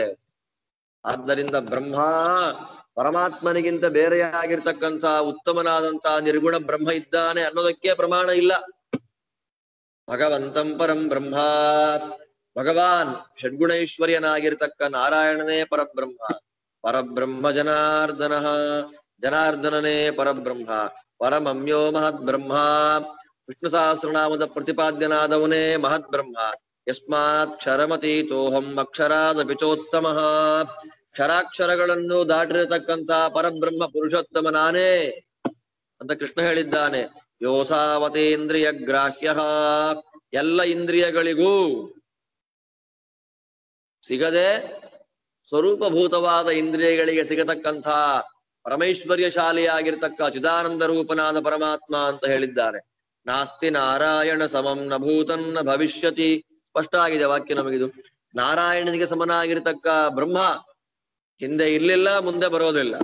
ಆದ್ದರಿಂದ ಬ್ರಹ್ಮ ಪರಮಾತ್ಮನಿಗಿಂತ ಬೇರೆಯಾಗಿರ್ತಕ್ಕಂಥ ಉತ್ತಮನಾದಂತಹ ನಿರ್ಗುಣ ಬ್ರಹ್ಮ ಇದ್ದಾನೆ ಅನ್ನೋದಕ್ಕೆ ಪ್ರಮಾಣ ಇಲ್ಲ. ಭಗವಂತಂ ಪರಂ ಬ್ರಹ್ಮ, ಭಗವಾನ್ ಷಡ್ಗುಣೈಶ್ವರ್ಯನಾಗಿರ್ತಕ್ಕ ನಾರಾಯಣನೇ ಪರಬ್ರಹ್ಮ. ಪರಬ್ರಹ್ಮ ಜನಾರ್ದನ, ಜನಾರ್ದನನೇ ಪರಬ್ರಹ್ಮ. ಪರಮಮ್ಯೋ ಮಹದ್ ಬ್ರಹ್ಮ, ವಿಷ್ಣು ಸಹಸ್ರನಾಮದ ಪ್ರತಿಪಾದ್ಯನಾದವನೇ ಮಹದ್ ಬ್ರಹ್ಮ. ಯಸ್ಮಾತ್ ಕ್ಷರಮತೀತೋಹಂ ಅಕ್ಷರಾದಪಿ ಚೋತ್ತಮ. ಕ್ಷರಾಕ್ಷರಗಳನ್ನು ದಾಟಿರತಕ್ಕಂಥ ಪರಬ್ರಹ್ಮ ಪುರುಷೋತ್ತಮ ನಾನೇ ಅಂತ ಕೃಷ್ಣ ಹೇಳಿದ್ದಾನೆ. ಯೋಸಾವತೇಂದ್ರಿಯ ಗ್ರಾಹ್ಯ, ಎಲ್ಲ ಇಂದ್ರಿಯಗಳಿಗೂ ಸಿಗದೆ ಸ್ವರೂಪಭೂತವಾದ ಇಂದ್ರಿಯಗಳಿಗೆ ಸಿಗತಕ್ಕಂಥ ಪರಮೈಶ್ವರ್ಯಶಾಲಿಯಾಗಿರ್ತಕ್ಕ ಚಿದಾನಂದ ರೂಪನಾದ ಪರಮಾತ್ಮ ಅಂತ ಹೇಳಿದ್ದಾರೆ. ನಾಸ್ತಿ ನಾರಾಯಣ ಸಮಂ ನ ಭೂತನ್ನ ಭವಿಷ್ಯತಿ. ಸ್ಪಷ್ಟ ಆಗಿದೆ ವಾಕ್ಯ ನಮಗಿದು. ನಾರಾಯಣನಿಗೆ ಸಮನಾಗಿರ್ತಕ್ಕ ಬ್ರಹ್ಮ ಹಿಂದೆ ಇರ್ಲಿಲ್ಲ, ಮುಂದೆ ಬರೋದಿಲ್ಲ.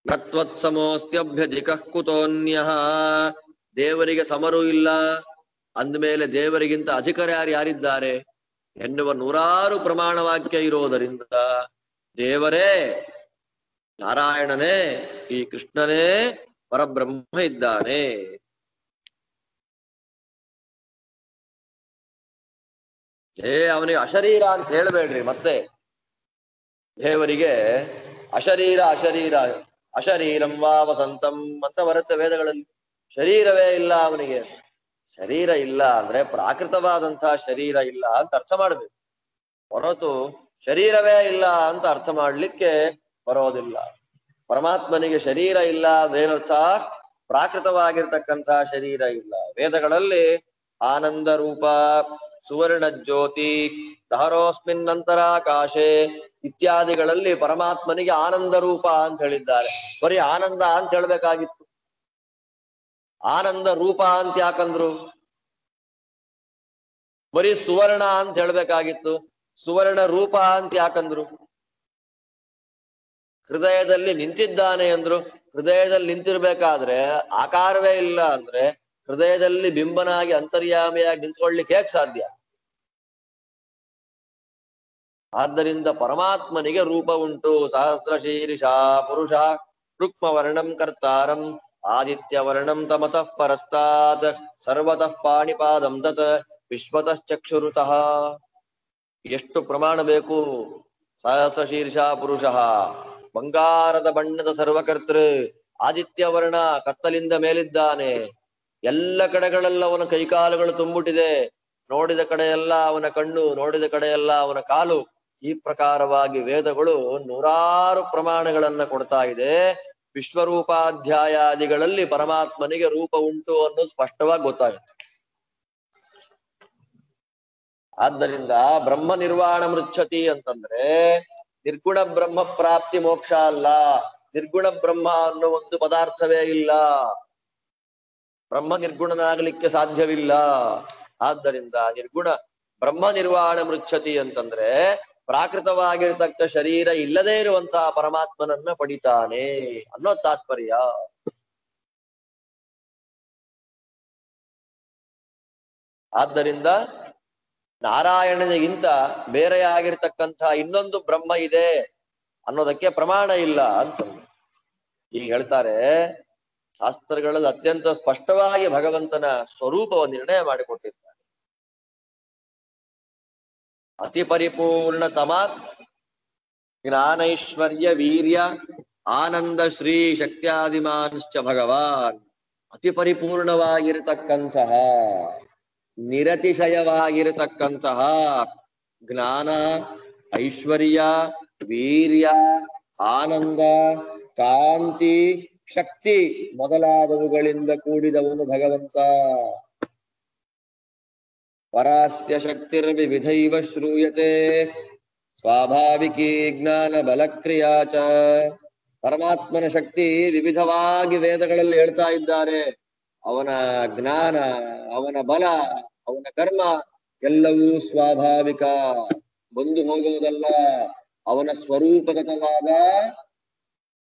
ನತ್ವತ್ಸಮೋಸ್ತ್ಯಭ್ಯಧಿಕಃ ಕುತೋನ್ಯಃ, ದೇವರಿಗೆ ಸಮರೂ ಇಲ್ಲ, ಅಂದಮೇಲೆ ದೇವರಿಗಿಂತ ಅಧಿಕರು ಯಾರಿದ್ದಾರೆ ಎನ್ನುವ ನೂರಾರು ಪ್ರಮಾಣ ವಾಕ್ಯ ಇರೋದರಿಂದ ದೇವರೇ, ನಾರಾಯಣನೇ, ಈ ಕೃಷ್ಣನೇ ಪರಬ್ರಹ್ಮ ಇದ್ದಾನೆ. ಅವನಿಗೆ ಅಶರೀರ ಅಂತ ಹೇಳ್ಬೇಡ್ರಿ. ಮತ್ತೆ ದೇವರಿಗೆ ಅಶರೀರ ಅಶರೀರ ಅಶರೀರಂ ವಾ ವಸಂತಂ ಅಂತ ಬರುತ್ತೆ ವೇದಗಳಲ್ಲಿ. ಶರೀರವೇ ಇಲ್ಲ ಅವನಿಗೆ. ಶರೀರ ಇಲ್ಲ ಅಂದ್ರೆ ಪ್ರಾಕೃತವಾದಂತಹ ಶರೀರ ಇಲ್ಲ ಅಂತ ಅರ್ಥ ಮಾಡ್ಬೇಕು, ಹೊರತು ಶರೀರವೇ ಇಲ್ಲ ಅಂತ ಅರ್ಥ ಮಾಡ್ಲಿಕ್ಕೆ ಬರೋದಿಲ್ಲ. ಪರಮಾತ್ಮನಿಗೆ ಶರೀರ ಇಲ್ಲ ಅಂದ್ರೆ ಏನರ್ಥ? ಪ್ರಾಕೃತವಾಗಿರ್ತಕ್ಕಂತಹ ಶರೀರ ಇಲ್ಲ. ವೇದಗಳಲ್ಲಿ ಆನಂದ ರೂಪ, ಸುವರ್ಣ ಜ್ಯೋತಿ, ದಹರೋಸ್ಮಿನ್ನಂತರಾಕಾಶೆ ಇತ್ಯಾದಿಗಳಲ್ಲಿ ಪರಮಾತ್ಮನಿಗೆ ಆನಂದ ರೂಪ ಅಂತ ಹೇಳಿದ್ದಾರೆ. ಬರೀ ಆನಂದ ಅಂತ ಹೇಳ್ಬೇಕಾಗಿತ್ತು. ಆನಂದ ರೂಪ ಅಂತ ಯಾಕಂದ್ರು? ಬರೀ ಸುವರ್ಣ ಅಂತ ಹೇಳ್ಬೇಕಾಗಿತ್ತು. ಸುವರ್ಣ ರೂಪ ಅಂತ ಯಾಕಂದ್ರು? ಹೃದಯದಲ್ಲಿ ನಿಂತಿದ್ದಾನೆ ಅಂದ್ರು. ಹೃದಯದಲ್ಲಿ ನಿಂತಿರ್ಬೇಕಾದ್ರೆ ಆಕಾರವೇ ಇಲ್ಲ ಅಂದ್ರೆ ಹೃದಯದಲ್ಲಿ ಬಿಂಬನಾಗಿ ಅಂತರ್ಯಾಮಿಯಾಗಿ ನಿಂತ್ಕೊಳ್ಳಿಕ್ಕೆ ಹೇಗ್ ಸಾಧ್ಯ? ಆದ್ದರಿಂದ ಪರಮಾತ್ಮನಿಗೆ ರೂಪ ಉಂಟು. ಸಹಸ್ರ ಶೀರ್ಷ ಪುರುಷ ರುಕ್ಮ ವರ್ಣಂ ಕರ್ತಾರಂ ಆದಿತ್ಯ ವರ್ಣಂ ತಮಸಃ ಪರಸ್ತಾತ್ ಸರ್ವತಃ ಪಾಣಿಪಾದಂ ತತ್ ವಿಶ್ವತಶ್ಚಕ್ಷುರುತಃ. ಎಷ್ಟು ಪ್ರಮಾಣ ಬೇಕು? ಸಹಸ್ರ ಶೀರ್ಷ ಪುರುಷ, ಬಂಗಾರದ ಬಣ್ಣದ ಸರ್ವಕರ್ತೃ, ಆದಿತ್ಯ ವರ್ಣ, ಕತ್ತಲಿಂದ ಮೇಲಿದ್ದಾನೆ, ಎಲ್ಲ ಕಡೆಗಳೆಲ್ಲ ಅವನ ಕೈಕಾಲುಗಳು ತುಂಬಿಟ್ಟಿದೆ, ನೋಡಿದ ಕಡೆ ಎಲ್ಲ ಅವನ ಕಣ್ಣು, ನೋಡಿದ ಕಡೆ ಎಲ್ಲ ಅವನ ಕಾಲು. ಈ ಪ್ರಕಾರವಾಗಿ ವೇದಗಳು ನೂರಾರು ಪ್ರಮಾಣಗಳನ್ನ ಕೊಡ್ತಾ ಇದೆ. ವಿಶ್ವರೂಪಾಧ್ಯಾಯಾದಿಗಳಲ್ಲಿ ಪರಮಾತ್ಮನಿಗೆ ರೂಪ ಉಂಟು ಅನ್ನೋದು ಸ್ಪಷ್ಟವಾಗಿ ಗೊತ್ತಾಗುತ್ತೆ. ಆದ್ದರಿಂದ ಬ್ರಹ್ಮ ನಿರ್ವಾಣ ಮೃಚ್ಛತಿ ಅಂತಂದ್ರೆ ನಿರ್ಗುಣ ಬ್ರಹ್ಮ ಪ್ರಾಪ್ತಿ ಮೋಕ್ಷ ಅಲ್ಲ. ನಿರ್ಗುಣ ಬ್ರಹ್ಮ ಅನ್ನೋ ಒಂದು ಪದಾರ್ಥವೇ ಇಲ್ಲ. ಬ್ರಹ್ಮ ನಿರ್ಗುಣನಾಗಲಿಕ್ಕೆ ಸಾಧ್ಯವಿಲ್ಲ. ಆದ್ದರಿಂದ ನಿರ್ಗುಣ ಬ್ರಹ್ಮ ನಿರ್ವಾಣ ಮೃಚ್ಛತಿ ಅಂತಂದ್ರೆ ಪ್ರಾಕೃತವಾಗಿರ್ತಕ್ಕ ಶರೀರ ಇಲ್ಲದೇ ಇರುವಂತಹ ಪರಮಾತ್ಮನನ್ನ ಪಡಿತಾನೆ ಅನ್ನೋ ತಾತ್ಪರ್ಯ. ಆದ್ದರಿಂದ ನಾರಾಯಣನಿಗಿಂತ ಬೇರೆಯಾಗಿರ್ತಕ್ಕಂಥ ಇನ್ನೊಂದು ಬ್ರಹ್ಮ ಇದೆ ಅನ್ನೋದಕ್ಕೆ ಪ್ರಮಾಣ ಇಲ್ಲ ಅಂತ ಈಗ ಹೇಳ್ತಾರೆ. ಶಾಸ್ತ್ರಗಳಲ್ಲಿ ಅತ್ಯಂತ ಸ್ಪಷ್ಟವಾಗಿ ಭಗವಂತನ ಸ್ವರೂಪವನ್ನು ನಿರ್ಣಯ ಮಾಡಿಕೊಟ್ಟಿದ್ದಾರೆ. ಅತಿ ಪರಿಪೂರ್ಣತಮ ಜ್ಞಾನೈಶ್ವರ್ಯ ವೀರ್ಯ ಆನಂದ ಶ್ರೀ ಶಕ್ತ್ಯಾದಿಮಾಂಶ್ಚ ಭಗವಾನ್. ಅತಿ ಪರಿಪೂರ್ಣವಾಗಿರತಕ್ಕಂತಹ ನಿರತಿಶಯವಾಗಿರತಕ್ಕಂತಹ ಜ್ಞಾನ, ಐಶ್ವರ್ಯ, ವೀರ್ಯ, ಆನಂದ, ಕಾಂತಿ, ಶಕ್ತಿ ಮೊದಲಾದವುಗಳಿಂದ ಕೂಡಿದವನು ಭಗವಂತ. ಪರಾಸ್ಯ ಶಕ್ತಿರ್ವಿವಿಧೈವ ಶ್ರೂಯತೆ ಸ್ವಾಭಾವಿಕೀ ಜ್ಞಾನ ಬಲಕ್ರಿಯಾ ಚ. ಪರಮಾತ್ಮನ ಶಕ್ತಿ ವಿವಿಧವಾಗಿ ವೇದಗಳಲ್ಲಿ ಹೇಳ್ತಾ ಇದ್ದಾರೆ. ಅವನ ಜ್ಞಾನ, ಅವನ ಬಲ, ಅವನ ಕರ್ಮ ಎಲ್ಲವೂ ಸ್ವಾಭಾವಿಕ, ಬಂದು ಹೋಗುವುದಲ್ಲ. ಅವನ ಸ್ವರೂಪಗತವಾದ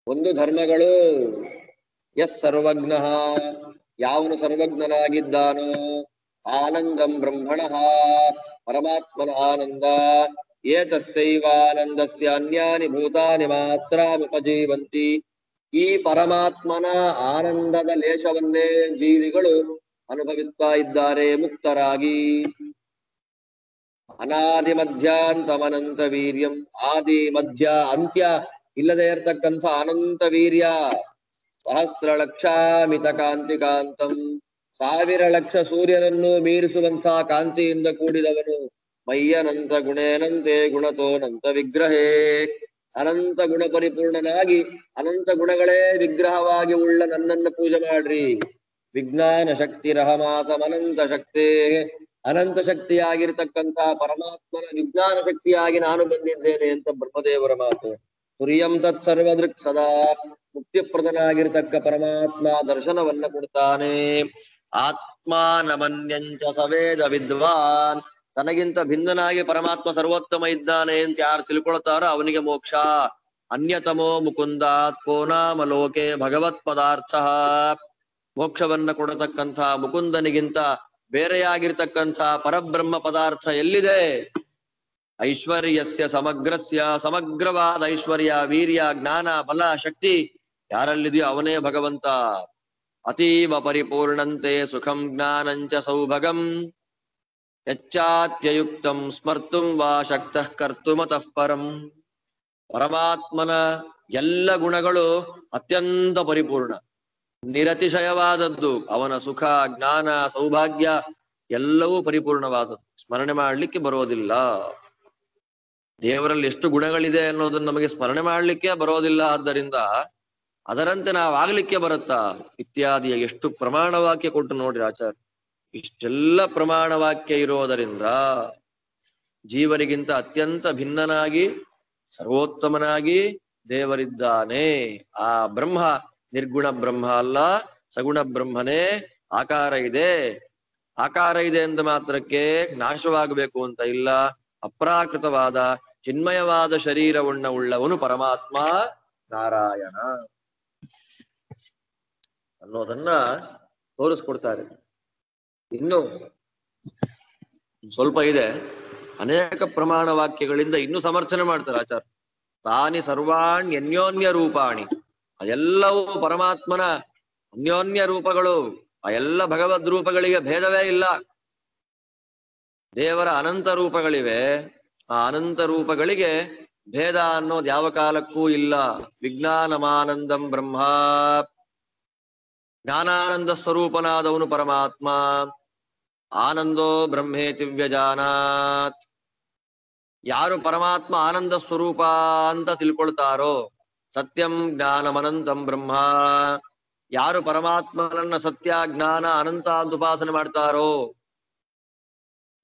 ಒಂದು ಧರ್ಮಗಳು. ಯಸ್ ಸರ್ವಜ್ಞ, ಯಾವನು ಸರ್ವಜ್ಞನಾಗಿದ್ದಾನೋ, ಆನಂದಂ ಬ್ರಹ್ಮಣಃ, ಪರಮಾತ್ಮನ ಆನಂದ, ಏತಸ್ಯೈವಾನಂದಸ್ಯ ಅನ್ಯಾನಿ ಭೂತಾನಿ ಮಾತ್ರಾಮುಪಜೀವಂತಿ. ಈ ಪರಮಾತ್ಮನ ಆನಂದದ ಲೇಷವನ್ನೇ ಜೀವಿಗಳು ಅನುಭವಿಸ್ತಾ ಇದ್ದಾರೆ ಮುಕ್ತರಾಗಿ. ಅನಾದಿ ಮಧ್ಯಾಂತಮನಂತ ವೀರ್ಯಂ, ಆದಿ ಮಧ್ಯ ಅಂತ್ಯ ಇಲ್ಲದೆ ಇರತಕ್ಕಂಥ ಅನಂತ ವೀರ್ಯ. ಸಹಸ್ರ ಲಕ್ಷಾಮಿತ ಕಾಂತಿ ಕಾಂತಂ, 1000 ಲಕ್ಷ ಸೂರ್ಯನನ್ನು ಮೀರಿಸುವಂತಹ ಕಾಂತಿಯಿಂದ ಕೂಡಿದವನು. ಮಯ್ಯನಂತ ಗುಣೇನಂತೆ ಗುಣತೋನಂತ ವಿಗ್ರಹೇ, ಅನಂತ ಗುಣ ಪರಿಪೂರ್ಣನಾಗಿ ಅನಂತ ಗುಣಗಳೇ ವಿಗ್ರಹವಾಗಿ ಉಳ್ಳ ನನ್ನನ್ನು ಪೂಜೆ ಮಾಡ್ರಿ. ವಿಜ್ಞಾನ ಶಕ್ತಿರಹಮಾಸಮನಂತ ಶಕ್ತೇ, ಅನಂತ ಶಕ್ತಿಯಾಗಿರ್ತಕ್ಕಂತಹ ಪರಮಾತ್ಮನ ವಿಜ್ಞಾನ ಶಕ್ತಿಯಾಗಿ ನಾನು ಬಂದಿದ್ದೇನೆ ಅಂತ ಬ್ರಹ್ಮದೇವರ ಮಾತು. ತುರ್ಯಂ ತತ್ ಸರ್ವದೃಕ್ ಸದಾ, ಮುಕ್ತಿಪ್ರದನಾಗಿರ್ತಕ್ಕ ಪರಮಾತ್ಮ ದರ್ಶನವನ್ನ ಕೊಡ್ತಾನೆ. ಆತ್ಮಾನಮನ್ಯಂಚ ಸವೇದ ವಿದ್ವಾನ್, ತನಗಿಂತ ಭಿನ್ನನಾಗಿ ಪರಮಾತ್ಮ ಸರ್ವೋತ್ತಮ ಇದ್ದಾನೆ ಅಂತ ಯಾರು ತಿಳ್ಕೊಳ್ತಾರೋ ಅವನಿಗೆ ಮೋಕ್ಷ. ಅನ್ಯತಮೋ ಮುಕುಂದಾತ್ ಕೋ ನಾಮ ಲೋಕೆ ಭಗವತ್ ಪದಾರ್ಥ. ಮೋಕ್ಷವನ್ನ ಕೊಡತಕ್ಕಂಥ ಮುಕುಂದನಿಗಿಂತ ಬೇರೆಯಾಗಿರ್ತಕ್ಕಂಥ ಪರಬ್ರಹ್ಮ ಪದಾರ್ಥ ಎಲ್ಲಿದೆ? ಐಶ್ವರ್ಯಸ್ಯ ಸಮಗ್ರಸ್ಯ, ಸಮಗ್ರವಾದ ಐಶ್ವರ್ಯ, ವೀರ್ಯ, ಜ್ಞಾನ, ಬಲ, ಶಕ್ತಿ ಯಾರಲ್ಲಿದೆಯೋ ಅವನೇ ಭಗವಂತ. ಅತೀವ ಪರಿಪೂರ್ಣಂತೆ ಸುಖಂ ಜ್ಞಾನಂಚ ಸೌಭಗಂ, ಯಚ್ಚಾತ್ಯಯುಕ್ತಂ ಸ್ಮರ್ತುಂ ವಾ ಶಕ್ತಃ ಕರ್ತುಮತಃ ಪರಂ. ಪರಮಾತ್ಮನ ಎಲ್ಲ ಗುಣಗಳು ಅತ್ಯಂತ ಪರಿಪೂರ್ಣ, ನಿರತಿಶಯವಾದದ್ದು. ಅವನ ಸುಖ, ಜ್ಞಾನ, ಸೌಭಾಗ್ಯ ಎಲ್ಲವೂ ಪರಿಪೂರ್ಣವಾದದ್ದು. ಸ್ಮರಣೆ ಮಾಡ್ಲಿಕ್ಕೆ ಬರೋದಿಲ್ಲ. ದೇವರಲ್ಲಿ ಎಷ್ಟು ಗುಣಗಳಿದೆ ಅನ್ನೋದನ್ನ ನಮಗೆ ಸ್ಮರಣೆ ಮಾಡ್ಲಿಕ್ಕೆ ಬರೋದಿಲ್ಲ. ಆದ್ದರಿಂದ ಅದರಂತೆ ನಾವಾಗ್ಲಿಕ್ಕೆ ಬರುತ್ತಾ ಇತ್ಯಾದಿಯ ಎಷ್ಟು ಪ್ರಮಾಣ ವಾಕ್ಯ ಕೊಟ್ಟು ನೋಡ್ರಿ ಆಚಾರ್ಯ. ಇಷ್ಟೆಲ್ಲ ಪ್ರಮಾಣ ವಾಕ್ಯ ಇರೋದರಿಂದ ಜೀವರಿಗಿಂತ ಅತ್ಯಂತ ಭಿನ್ನನಾಗಿ ಸರ್ವೋತ್ತಮನಾಗಿ ದೇವರಿದ್ದಾನೆ. ಆ ಬ್ರಹ್ಮ ನಿರ್ಗುಣ ಬ್ರಹ್ಮ ಅಲ್ಲ, ಸಗುಣ ಬ್ರಹ್ಮನೇ. ಆಕಾರ ಇದೆ. ಆಕಾರ ಇದೆ ಎಂದ ಮಾತ್ರಕ್ಕೆ ನಾಶವಾಗಬೇಕು ಅಂತ ಇಲ್ಲ. ಅಪ್ರಾಕೃತವಾದ ಚಿನ್ಮಯವಾದ ಶರೀರವುಳ್ಳವನು ಪರಮಾತ್ಮ ನಾರಾಯಣ ಅನ್ನೋದನ್ನ ತೋರಿಸ್ಕೊಡ್ತಾರೆ. ಇನ್ನು ಸ್ವಲ್ಪ ಇದೆ, ಅನೇಕ ಪ್ರಮಾಣ ವಾಕ್ಯಗಳಿಂದ ಇನ್ನೂ ಸಮರ್ಥನೆ ಮಾಡ್ತಾರೆ ಆಚಾರ್ಯ. ತಾನಿ ಸರ್ವಾಣಿ ಅನ್ಯೋನ್ಯ ರೂಪಾಣಿ, ಅದೆಲ್ಲವೂ ಪರಮಾತ್ಮನ ಅನ್ಯೋನ್ಯ ರೂಪಗಳು. ಆ ಎಲ್ಲ ಭಗವದ್ ರೂಪಗಳಿಗೆ ಭೇದವೇ ಇಲ್ಲ. ದೇವರ ಅನಂತ ರೂಪಗಳಿವೆ, ಆ ಅನಂತ ರೂಪಗಳಿಗೆ ಭೇದ ಅನ್ನೋದು ಯಾವ ಕಾಲಕ್ಕೂ ಇಲ್ಲ. ವಿಜ್ಞಾನಮಾನಂದಂ ಬ್ರಹ್ಮ, ಜ್ಞಾನಾನಂದ ಸ್ವರೂಪನಾದವನು ಪರಮಾತ್ಮ. ಆನಂದೋ ಬ್ರಹ್ಮೇತಿ ವ್ಯಜಾನಾತ್, ಯಾರು ಪರಮಾತ್ಮ ಆನಂದ ಸ್ವರೂಪ ಅಂತ ತಿಳ್ಕೊಳ್ತಾರೋ, ಸತ್ಯಂ ಜ್ಞಾನಮನಂತಂ ಬ್ರಹ್ಮ, ಯಾರು ಪರಮಾತ್ಮನನ್ನ ಸತ್ಯ, ಜ್ಞಾನ, ಅನಂತ ಅಂತ ಉಪಾಸನೆ ಮಾಡ್ತಾರೋ,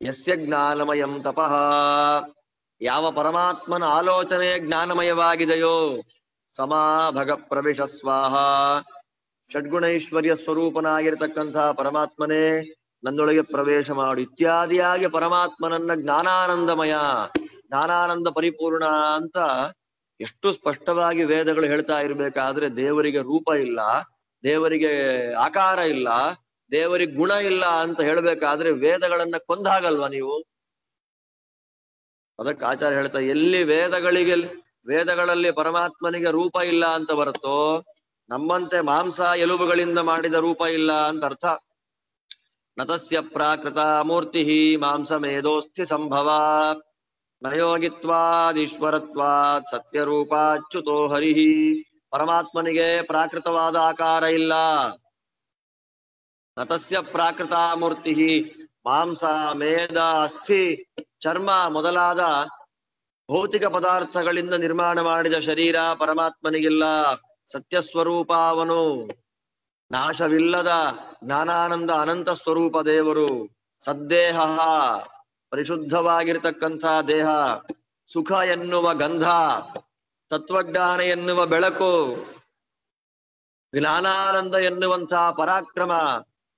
ಯಸ್ಯ ಜ್ಞಾನಮಯಂ ತಪಃ, ಯಾವ ಪರಮಾತ್ಮನ ಆಲೋಚನೆ ಜ್ಞಾನಮಯವಾಗಿದೆಯೋ, ಸಮಾಭಗ ಪ್ರವಿಶ ಸ್ವಾಹ, ಷಡ್ಗುಣೈಶ್ವರ್ಯ ಸ್ವರೂಪನಾಗಿರ್ತಕ್ಕಂತಹ ಪರಮಾತ್ಮನೇ ನನ್ನೊಳಗೆ ಪ್ರವೇಶ ಮಾಡು ಇತ್ಯಾದಿಯಾಗಿ ಪರಮಾತ್ಮನನ್ನ ಜ್ಞಾನಾನಂದಮಯ, ಜ್ಞಾನಾನಂದ ಪರಿಪೂರ್ಣ ಅಂತ ಎಷ್ಟು ಸ್ಪಷ್ಟವಾಗಿ ವೇದಗಳು ಹೇಳ್ತಾ ಇರ್ಬೇಕಾದ್ರೆ ದೇವರಿಗೆ ರೂಪ ಇಲ್ಲ, ದೇವರಿಗೆ ಆಕಾರ ಇಲ್ಲ, ದೇವರಿಗೆ ಗುಣ ಇಲ್ಲ ಅಂತ ಹೇಳ್ಬೇಕಾದ್ರೆ ವೇದಗಳನ್ನ ಕೊಂದಾಗಲ್ವಾ ನೀವು? ಅದಕ್ಕೆ ಆಚಾರ್ಯ ಹೇಳ್ತಾ, ಎಲ್ಲಿ ವೇದಗಳಲ್ಲಿ ಪರಮಾತ್ಮನಿಗೆ ರೂಪ ಇಲ್ಲ ಅಂತ ಬರುತ್ತೋ ನಮ್ಮಂತೆ ಮಾಂಸ ಎಲುಬುಗಳಿಂದ ಮಾಡಿದ ರೂಪ ಇಲ್ಲ ಅಂತ ಅರ್ಥ. ನತಸ್ಯ ಪ್ರಾಕೃತ ಮೂರ್ತಿ ಮಾಂಸ ಮೇಧೋಸ್ಥಿ ಸಂಭವ ನಯೋಗಿತ್ವಾದೀಶ್ವರತ್ವಾತ್ ಸತ್ಯರೂಪಾಚ್ಯುತೋ ಹರಿಹಿ. ಪರಮಾತ್ಮನಿಗೆ ಪ್ರಾಕೃತವಾದ ಆಕಾರ ಇಲ್ಲ. ನತಸ್ಯ ಪ್ರಾಕೃತ ಮೂರ್ತಿ ಮಾಂಸ ಮೇಧ ಅಸ್ಥಿ ಚರ್ಮ ಮೊದಲಾದ ಭೌತಿಕ ಪದಾರ್ಥಗಳಿಂದ ನಿರ್ಮಾಣ ಮಾಡಿದ ಶರೀರ ಪರಮಾತ್ಮನಿಗಿಲ್ಲ. ಸತ್ಯಸ್ವರೂಪ ಅವನು. ನಾಶವಿಲ್ಲದ ಜ್ಞಾನಾನಂದ ಅನಂತ ಸ್ವರೂಪ ದೇವರು. ಸದ್ದೇಹ ಪರಿಶುದ್ಧವಾಗಿರ್ತಕ್ಕಂಥ ದೇಹ. ಸುಖ ಎನ್ನುವ ಗಂಧ, ತತ್ವಜ್ಞಾನ ಎನ್ನುವ ಬೆಳಕು, ಜ್ಞಾನಾನಂದ ಎನ್ನುವಂಥ ಪರಾಕ್ರಮ,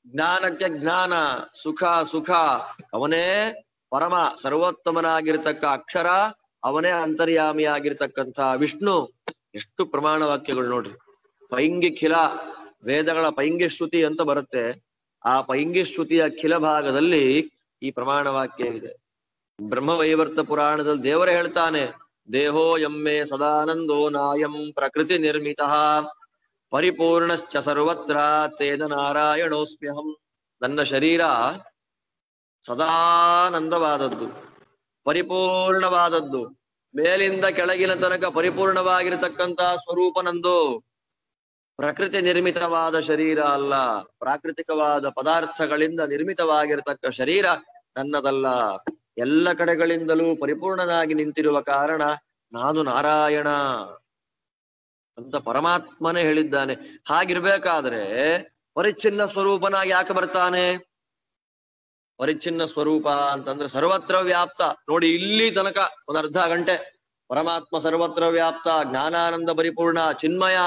ಜ್ಞಾನಕ್ಕೆ ಜ್ಞಾನ, ಸುಖ ಸುಖ. ಅವನೇ ಪರಮ ಸರ್ವೋತ್ತಮನಾಗಿರ್ತಕ್ಕ ಅಕ್ಷರ, ಅವನೇ ಅಂತರ್ಯಾಮಿಯಾಗಿರ್ತಕ್ಕಂಥ ವಿಷ್ಣು. ಎಷ್ಟು ಪ್ರಮಾಣ ವಾಕ್ಯಗಳು ನೋಡ್ರಿ. ಪೈಂಗಿ ಖಿಲ, ವೇದಗಳ ಪೈಂಗಿ ಶ್ರುತಿ ಅಂತ ಬರುತ್ತೆ. ಆ ಪೈಂಗಿ ಶ್ರುತಿಯ ಖಿಲ ಭಾಗದಲ್ಲಿ ಈ ಪ್ರಮಾಣ ವಾಕ್ಯ ಇದೆ. ಬ್ರಹ್ಮವೈವರ್ತ ಪುರಾಣದಲ್ಲಿ ದೇವರೇ ಹೇಳ್ತಾನೆ, ದೇಹೋ ಯಮ್ಮೆ ಸದಾನಂದೋ ನಾಯಂ ಪ್ರಕೃತಿ ನಿರ್ಮಿತ ಪರಿಪೂರ್ಣಶ್ಚ ಸರ್ವತ್ರ ತೇನ ನಾರಾಯಣೋಸ್ಮ್ಯಹಂ. ನನ್ನ ಶರೀರ ಸದಾನಂದವಾದದ್ದು, ಪರಿಪೂರ್ಣವಾದದ್ದು, ಮೇಲಿಂದ ಕೆಳಗಿನ ತನಕ ಪರಿಪೂರ್ಣವಾಗಿರತಕ್ಕಂತ ಸ್ವರೂಪ ನಂದು. ಪ್ರಕೃತಿ ನಿರ್ಮಿತವಾದ ಶರೀರ ಅಲ್ಲ, ಪ್ರಾಕೃತಿಕವಾದ ಪದಾರ್ಥಗಳಿಂದ ನಿರ್ಮಿತವಾಗಿರತಕ್ಕ ಶರೀರ ನನ್ನದಲ್ಲ. ಎಲ್ಲ ಕಡೆಗಳಿಂದಲೂ ಪರಿಪೂರ್ಣನಾಗಿ ನಿಂತಿರುವ ಕಾರಣ ನಾನು ನಾರಾಯಣ ಅಂತ ಪರಮಾತ್ಮನೇ ಹೇಳಿದ್ದಾನೆ. ಹಾಗಿರ್ಬೇಕಾದ್ರೆ ಪರಿಚ್ಛಿನ್ನ ಸ್ವರೂಪನಾಗಿ ಯಾಕೆ ಬರ್ತಾನೆ? ಪರಿಚ್ಛಿನ್ನ ಸ್ವರೂಪ ಅಂತಂದ್ರೆ ಸರ್ವತ್ರ ವ್ಯಾಪ್ತ. ನೋಡಿ, ಇಲ್ಲಿ ತನಕ ಒಂದು ಅರ್ಧ ಗಂಟೆ ಪರಮಾತ್ಮ ಸರ್ವತ್ರ ವ್ಯಾಪ್ತ, ಜ್ಞಾನಾನಂದ ಪರಿಪೂರ್ಣ, ಚಿನ್ಮಯ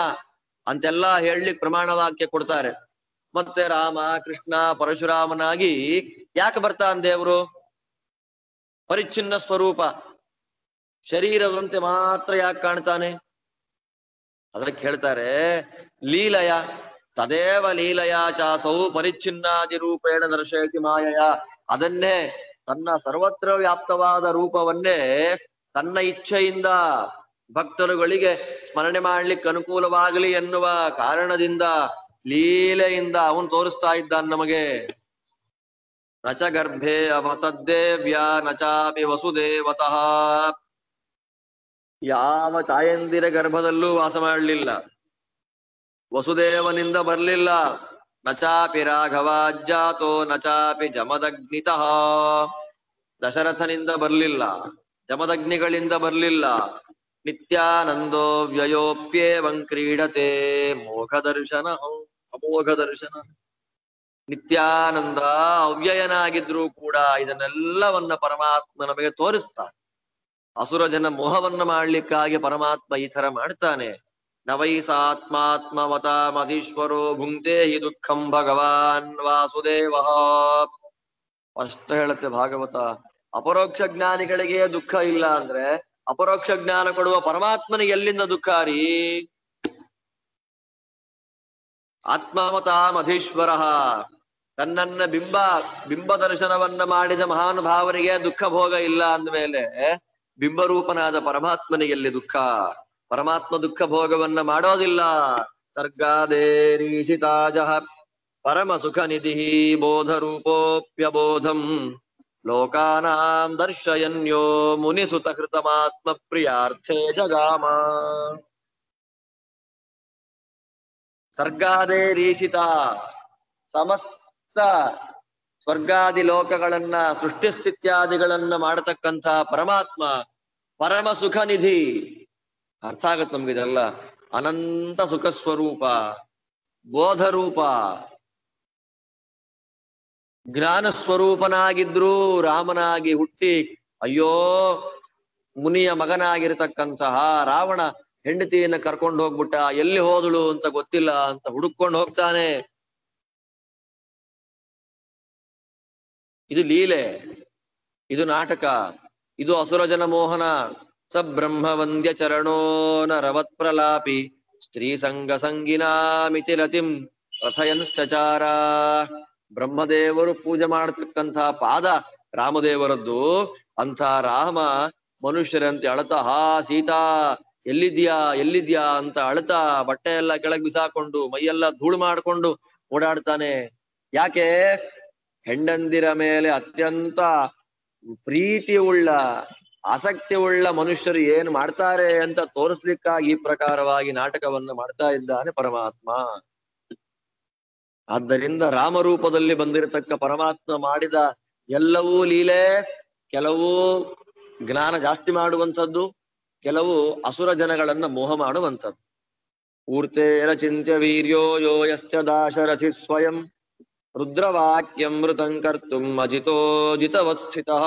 ಅಂತೆಲ್ಲ ಹೇಳಲಿಕ್ಕೆ ಪ್ರಮಾಣ ವಾಕ್ಯ ಕೊಡ್ತಾರೆ. ಮತ್ತೆ ರಾಮ, ಕೃಷ್ಣ, ಪರಶುರಾಮನಾಗಿ ಯಾಕೆ ಬರ್ತಾನೆ ದೇವರು? ಪರಿಚ್ಛಿನ್ನ ಸ್ವರೂಪ, ಶರೀರದಂತೆ ಮಾತ್ರ ಯಾಕೆ ಕಾಣ್ತಾನೆ? ಅದಕ್ಕೆ ಹೇಳ್ತಾರೆ, ಲೀಲಯ ತದೇವ ಲೀಲಯ ಚಾಸೌ ಪರಿಚ್ಛಿನ್ನಾದಿ ರೂಪೇಣ ದರ್ಶಯತಿ ಮಾಯಯ. ಅದನ್ನೇ ತನ್ನ ಸರ್ವತ್ರ ವ್ಯಾಪ್ತವಾದ ರೂಪವನ್ನೇ ತನ್ನ ಇಚ್ಛೆಯಿಂದ ಭಕ್ತರುಗಳಿಗೆ ಸ್ಮರಣೆ ಮಾಡ್ಲಿಕ್ಕೆ ಅನುಕೂಲವಾಗಲಿ ಎನ್ನುವ ಕಾರಣದಿಂದ ಲೀಲೆಯಿಂದ ಅವನು ತೋರಿಸ್ತಾ ಇದ್ದಾನೆ ನಮಗೆ. ನಚ ಗರ್ಭೆ ಅವಸದ್ದೇವ್ಯ ನಚಾಪಿ ವಸುದೇವತಃ. ಯಾವ ತಾಯಂದಿರ ಗರ್ಭದಲ್ಲೂ ವಾಸ ಮಾಡಲಿಲ್ಲ, ವಸುದೇವನಿಂದ ಬರ್ಲಿಲ್ಲ. ನಚಾಪಿ ರಾಘವಾಜ್ಜಾತೋ ನಚಾಪಿ ಜಮದಗ್ನಿತಃ. ದಶರಥನಿಂದ ಬರ್ಲಿಲ್ಲ, ಜಮದಗ್ನಿಗಳಿಂದ ಬರ್ಲಿಲ್ಲ. ನಿತ್ಯಾನಂದೋ ವ್ಯಯೋಪ್ಯೇವಂ ಕ್ರೀಡತೆ ಮೋಘ ದರ್ಶನ ಅಮೋಘ ದರ್ಶನ. ನಿತ್ಯಾನಂದ ಅವ್ಯಯನಾಗಿದ್ರೂ ಕೂಡ ಇದನ್ನೆಲ್ಲವನ್ನ ಪರಮಾತ್ಮ ನಮಗೆ ತೋರಿಸ್ತಾನೆ. ಅಸುರ ಜನ ಮೋಹವನ್ನ ಮಾಡ್ಲಿಕ್ಕಾಗಿ ಪರಮಾತ್ಮ ಈ ತರ ಮಾಡ್ತಾನೆ. ನವೈಸಾತ್ಮಾತ್ಮವತ ಮಧೀಶ್ವರೋ ಭುಂಕ್ತೆ ಹಿ ದುಃಖಂ ಭಗವಾನ್ ವಾಸುದೇವ. ಅಷ್ಟ ಹೇಳುತ್ತೆ ಭಾಗವತ. ಅಪರೋಕ್ಷ ಜ್ಞಾನಿಗಳಿಗೆ ದುಃಖ ಇಲ್ಲ ಅಂದ್ರೆ ಅಪರೋಕ್ಷ ಜ್ಞಾನ ಕೊಡುವ ಪರಮಾತ್ಮನಿಗೆ ಎಲ್ಲಿಂದ ದುಃಖ ರೀ? ಆತ್ಮವತ ಮಧೀಶ್ವರ, ತನ್ನನ್ನ ಬಿಂಬ ದರ್ಶನವನ್ನ ಮಾಡಿದ ಮಹಾನುಭಾವರಿಗೆ ದುಃಖ ಭೋಗ ಇಲ್ಲ ಅಂದ್ಮೇಲೆ ಬಿಂಬರೂಪನಾದ ಪರಮಾತ್ಮನಿಗೆ ಎಲ್ಲಿ ದುಃಖ? ಪರಮಾತ್ಮ ದುಃಖ ಭೋಗವನ್ನ ಮಾಡೋದಿಲ್ಲ. ಸರ್ಗಾದೇರೀಶಿತಾಜಃ ಪರಮ ಸುಖ ನಿಧಿ ಬೋಧ ರೂಪೋಪ್ಯಬೋಧಂ ಲೋಕಾನಾಂ ದರ್ಶಯನ್ಯೋ ಮುನಿಸುತ ಕೃತಮಾತ್ಮ ಪ್ರಿಯಾರ್ಥೇ ಜಗಾಮ. ಸರ್ಗಾದೇರೀಶಿತ, ಸಮಸ್ತ ಸ್ವರ್ಗಾದಿ ಲೋಕಗಳನ್ನ ಸೃಷ್ಟಿಸ್ಥಿತ್ಯಾದಿಗಳನ್ನ ಮಾಡತಕ್ಕಂಥ ಪರಮಾತ್ಮ ಪರಮ ಸುಖ ನಿಧಿ. ಅರ್ಥ ಆಗತ್ತೆ ನಮ್ಗಿದೆಲ್ಲ. ಅನಂತ ಸುಖ ಸ್ವರೂಪ, ಬೋಧ ರೂಪ, ಜ್ಞಾನ ಸ್ವರೂಪನಾಗಿದ್ರೂ ರಾಮನಾಗಿ ಹುಟ್ಟಿ ಅಯ್ಯೋ ಮುನಿಯ ಮಗನಾಗಿರ್ತಕ್ಕಂತಹ ರಾವಣ ಹೆಂಡತಿಯನ್ನ ಕರ್ಕೊಂಡು ಹೋಗ್ಬಿಟ್ಟ, ಎಲ್ಲಿ ಹೋದಳು ಅಂತ ಗೊತ್ತಿಲ್ಲ ಅಂತ ಹುಡುಕೊಂಡು ಹೋಗ್ತಾನೆ. ಇದು ಲೀಲೆ, ಇದು ನಾಟಕ, ಇದು ಅಸುರ ಜನ ಮೋಹನ. ಸ ಬ್ರಹ್ಮ ವಂದ್ಯ ಚರಣೋ ನರವತ್ ಪ್ರಲಾಪಿ ಸ್ತ್ರೀ ಸಂಗ ಸಂಗಿನಾಮಿತಿ ರತಿಂ ರಥಯನ್ಶ್ಚಚಾರ. ಬ್ರಹ್ಮದೇವರು ಪೂಜೆ ಮಾಡತಕ್ಕಂಥ ಪಾದ ರಾಮದೇವರದ್ದು. ಅಂಥ ರಾಮ ಮನುಷ್ಯರಂತೆ ಅಳತ, ಹಾ ಸೀತಾ ಎಲ್ಲಿದ್ಯಾ ಎಲ್ಲಿದ್ಯಾ ಅಂತ ಅಳ್ತಾ ಬಟ್ಟೆ ಎಲ್ಲ ಕೆಳಗ್ ಬಿಸಾಕೊಂಡು ಮೈಯೆಲ್ಲ ಧೂಳು ಮಾಡ್ಕೊಂಡು ಓಡಾಡ್ತಾನೆ. ಯಾಕೆ? ಹೆಂಡಂದಿರ ಮೇಲೆ ಅತ್ಯಂತ ಪ್ರೀತಿ ಉಳ್ಳ ಆಸಕ್ತಿ ಉಳ್ಳ ಮನುಷ್ಯರು ಏನ್ ಮಾಡ್ತಾರೆ ಅಂತ ತೋರಿಸ್ಲಿಕ್ಕಾಗಿ ಈ ಪ್ರಕಾರವಾಗಿ ನಾಟಕವನ್ನು ಮಾಡ್ತಾ ಇದ್ದಾನೆ ಪರಮಾತ್ಮ. ಆದ್ದರಿಂದ ರಾಮರೂಪದಲ್ಲಿ ಬಂದಿರತಕ್ಕ ಪರಮಾತ್ಮ ಮಾಡಿದ ಎಲ್ಲವೂ ಲೀಲೆ, ಕೆಲವು ಜ್ಞಾನ ಜಾಸ್ತಿ ಮಾಡುವಂಥದ್ದು, ಕೆಲವು ಅಸುರ ಜನಗಳನ್ನ ಮೋಹ ಮಾಡುವಂಥದ್ದು. ಊರ್ತೇರ ಚಿಂತ್ಯ ವೀರ್ಯೋ ಯೋ ಯಶ್ಚ ದಾಶರಥಿ ಸ್ವಯಂ ರುದ್ರವಾಕ್ಯಂ ಮೃತಂ ಕರ್ತುಂ ಅಜಿತೋ ಜಿತವತ್ಸ್ಥಿತಃ.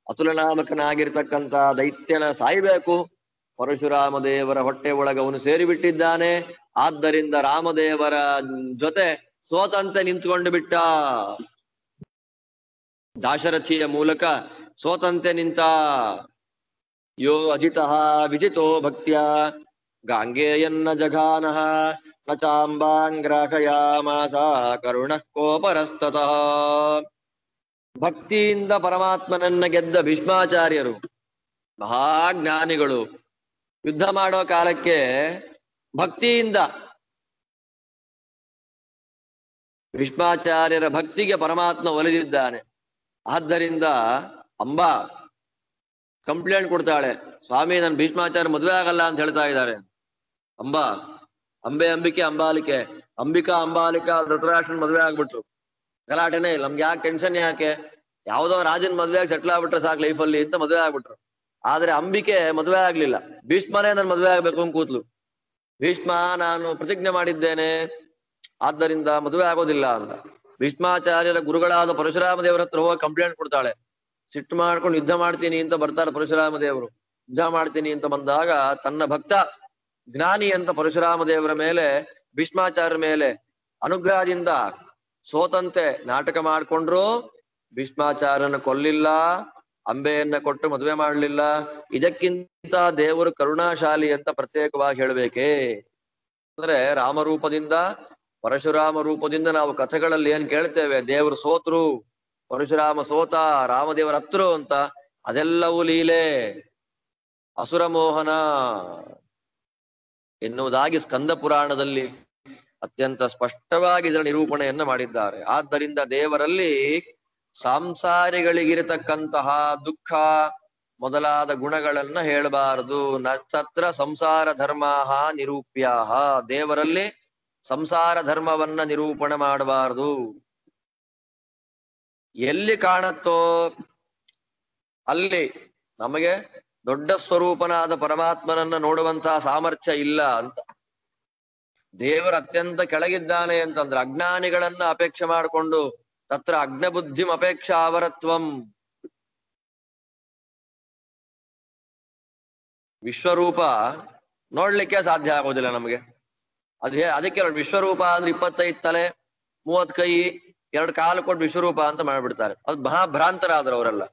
ಅತುಲನಾಮಕನಾಗಿರ್ತಕ್ಕಂಥ ದೈತ್ಯನ ಸಾಯ್ಬೇಕು, ಪರಶುರಾಮ ದೇವರ ಹೊಟ್ಟೆ ಒಳಗೆ ಅವನು ಸೇರಿಬಿಟ್ಟಿದ್ದಾನೆ. ಆದ್ದರಿಂದ ರಾಮದೇವರ ಜೊತೆ ಸೋತಂತೆ ನಿಂತ್ಕೊಂಡು ಬಿಟ್ಟ. ದಾಶರಥಿಯ ಮೂಲಕ ಸೋತಂತೆ ನಿಂತ. ಯೋ ಅಜಿತಃ ವಿಜಿತೋ ಭಕ್ತ್ಯ ಗಾಂಗೇಯನ್ನ ಜಘಾನಃ ನ ಚಾಂಬಾಂಗ್ರಾಹಯಾಮಾಸ ಕರುಣಃ ಕೋಪರಸ್ತತಃ. ಭಕ್ತಿಯಿಂದ ಪರಮಾತ್ಮನನ್ನ ಗೆದ್ದ ಭೀಷ್ಮಾಚಾರ್ಯರು ಮಹಾಜ್ಞಾನಿಗಳು. ಯುದ್ಧ ಮಾಡೋ ಕಾಲಕ್ಕೆ ಭಕ್ತಿಯಿಂದ, ಭೀಷ್ಮಾಚಾರ್ಯರ ಭಕ್ತಿಗೆ ಪರಮಾತ್ಮ ಒಲಿದಿದ್ದಾನೆ. ಆದ್ದರಿಂದ ಅಂಬಾ ಕಂಪ್ಲೇಂಟ್ ಕೊಡ್ತಾಳೆ, ಸ್ವಾಮಿ ನನ್ ಭೀಷ್ಮಾಚಾರ್ಯ ಮದುವೆ ಆಗಲ್ಲ ಅಂತ ಹೇಳ್ತಾ ಇದ್ದಾರೆ. ಅಂಬಿಕೆ ಅಂಬಾಲಿಕೆ, ಅಂಬಿಕಾ ಅಂಬಾಲಿಕಾ ಧೃತರಾಷ್ಟ್ರನ್ ಮದುವೆ ಆಗ್ಬಿಟ್ರು. ಗಲಾಟೆನೇ ಇಲ್ಲ, ನಮ್ಗೆ ಯಾಕೆ ಟೆನ್ಷನ್ ಯಾಕೆ, ಯಾವ್ದೋ ರಾಜನ್ ಮದ್ವೆಯಾಗಿ ಸೆಟ್ಲ್ ಆಗ್ಬಿಟ್ರೆ ಸಾಕು ಲೈಫಲ್ಲಿ ಅಂತ ಮದುವೆ ಆಗ್ಬಿಟ್ರು. ಆದ್ರೆ ಅಂಬಿಕೆ ಮದುವೆ ಆಗ್ಲಿಲ್ಲ. ಭೀಷ್ಮನೇ ನನ್ ಮದುವೆ ಆಗ್ಬೇಕು ಅಂತ ಕೂತ್ಲು. ಭೀಷ್ಮ ನಾನು ಪ್ರತಿಜ್ಞೆ ಮಾಡಿದ್ದೇನೆ, ಆದ್ದರಿಂದ ಮದುವೆ ಆಗೋದಿಲ್ಲ ಅಂತ. ಭೀಷ್ಮಾಚಾರ್ಯರ ಗುರುಗಳಾದ ಪರಶುರಾಮ ದೇವರ ಹತ್ರ ಹೋಗಿ ಕಂಪ್ಲೇಂಟ್ ಕೊಡ್ತಾಳೆ. ಸಿಟ್ಟು ಮಾಡ್ಕೊಂಡು ಯುದ್ಧ ಮಾಡ್ತೀನಿ ಅಂತ ಬರ್ತಾರೆ ಪರಶುರಾಮ ದೇವರು. ಯುದ್ಧ ಮಾಡ್ತೀನಿ ಅಂತ ಬಂದಾಗ ತನ್ನ ಭಕ್ತ ಜ್ಞಾನಿ ಅಂತ ಪರಶುರಾಮ ದೇವರ ಮೇಲೆ, ಭೀಷ್ಮಾಚಾರ್ಯರ ಮೇಲೆ ಅನುಗ್ರಹದಿಂದ ಸೋತಂತೆ ನಾಟಕ ಮಾಡ್ಕೊಂಡ್ರು. ಭೀಷ್ಮಾಚಾರ್ಯನ ಕೊಲ್ಲಿಲ್ಲ, ಅಂಬೆಯನ್ನ ಕೊಟ್ಟು ಮದುವೆ ಮಾಡಲಿಲ್ಲ. ಇದಕ್ಕಿಂತ ದೇವರು ಕರುಣಾಶಾಲಿ ಅಂತ ಪ್ರತ್ಯೇಕವಾಗಿ ಹೇಳ್ಬೇಕೇ? ಅಂದ್ರೆ ರಾಮರೂಪದಿಂದ, ಪರಶುರಾಮ ರೂಪದಿಂದ ನಾವು ಕಥೆಗಳಲ್ಲಿ ಏನ್ ಕೇಳ್ತೇವೆ, ದೇವರು ಸೋತ್ರು, ಪರಶುರಾಮ ಸೋತ, ರಾಮದೇವರ ಹತ್ರು ಅಂತ, ಅದೆಲ್ಲವೂ ಲೀಲೆ, ಅಸುರ ಮೋಹನ ಎನ್ನುವುದಾಗಿ ಸ್ಕಂದ ಪುರಾಣದಲ್ಲಿ ಅತ್ಯಂತ ಸ್ಪಷ್ಟವಾಗಿ ಇದರ ನಿರೂಪಣೆಯನ್ನ ಮಾಡಿದ್ದಾರೆ. ಆದ್ದರಿಂದ ದೇವರಲ್ಲಿ ಸಂಸಾರಿಗಳಿಗಿರತಕ್ಕಂತಹ ದುಃಖ ಮೊದಲಾದ ಗುಣಗಳನ್ನ ಹೇಳಬಾರದು. ನತ್ರ ಸಂಸಾರ ಧರ್ಮಾಹ ನಿರೂಪ್ಯಾಹ, ದೇವರಲ್ಲಿ ಸಂಸಾರ ಧರ್ಮವನ್ನ ನಿರೂಪಣೆ ಮಾಡಬಾರದು. ಎಲ್ಲಿ ಕಾಣತ್ತೋ ಅಲ್ಲಿ ನಮಗೆ ದೊಡ್ಡ ಸ್ವರೂಪನಾದ ಪರಮಾತ್ಮನನ್ನ ನೋಡುವಂತಹ ಸಾಮರ್ಥ್ಯ ಇಲ್ಲ ಅಂತ. ದೇವರು ಅತ್ಯಂತ ಕೆಳಗಿದ್ದಾನೆ ಅಂತಂದ್ರೆ ಅಜ್ಞಾನಿಗಳನ್ನ ಅಪೇಕ್ಷೆ ಮಾಡಿಕೊಂಡು, ತತ್ರ ಅಗ್ನಬುದ್ಧಿಂ ಅಪೇಕ್ಷಾ ಅವರತ್ವಂ, ವಿಶ್ವರೂಪ ನೋಡ್ಲಿಕ್ಕೆ ಸಾಧ್ಯ ಆಗೋದಿಲ್ಲ ನಮಗೆ. ಅದಕ್ಕೆ ವಿಶ್ವರೂಪ ಅಂದ್ರೆ 25 ತಲೆ 30 ಕೈ 2 ಕಾಲು ಕೊಟ್ಟು ವಿಶ್ವರೂಪ ಅಂತ ಮಾಡ್ಬಿಡ್ತಾರೆ. ಅದು ಮಹಾಭ್ರಾಂತರಾದ್ರು ಅವರೆಲ್ಲ.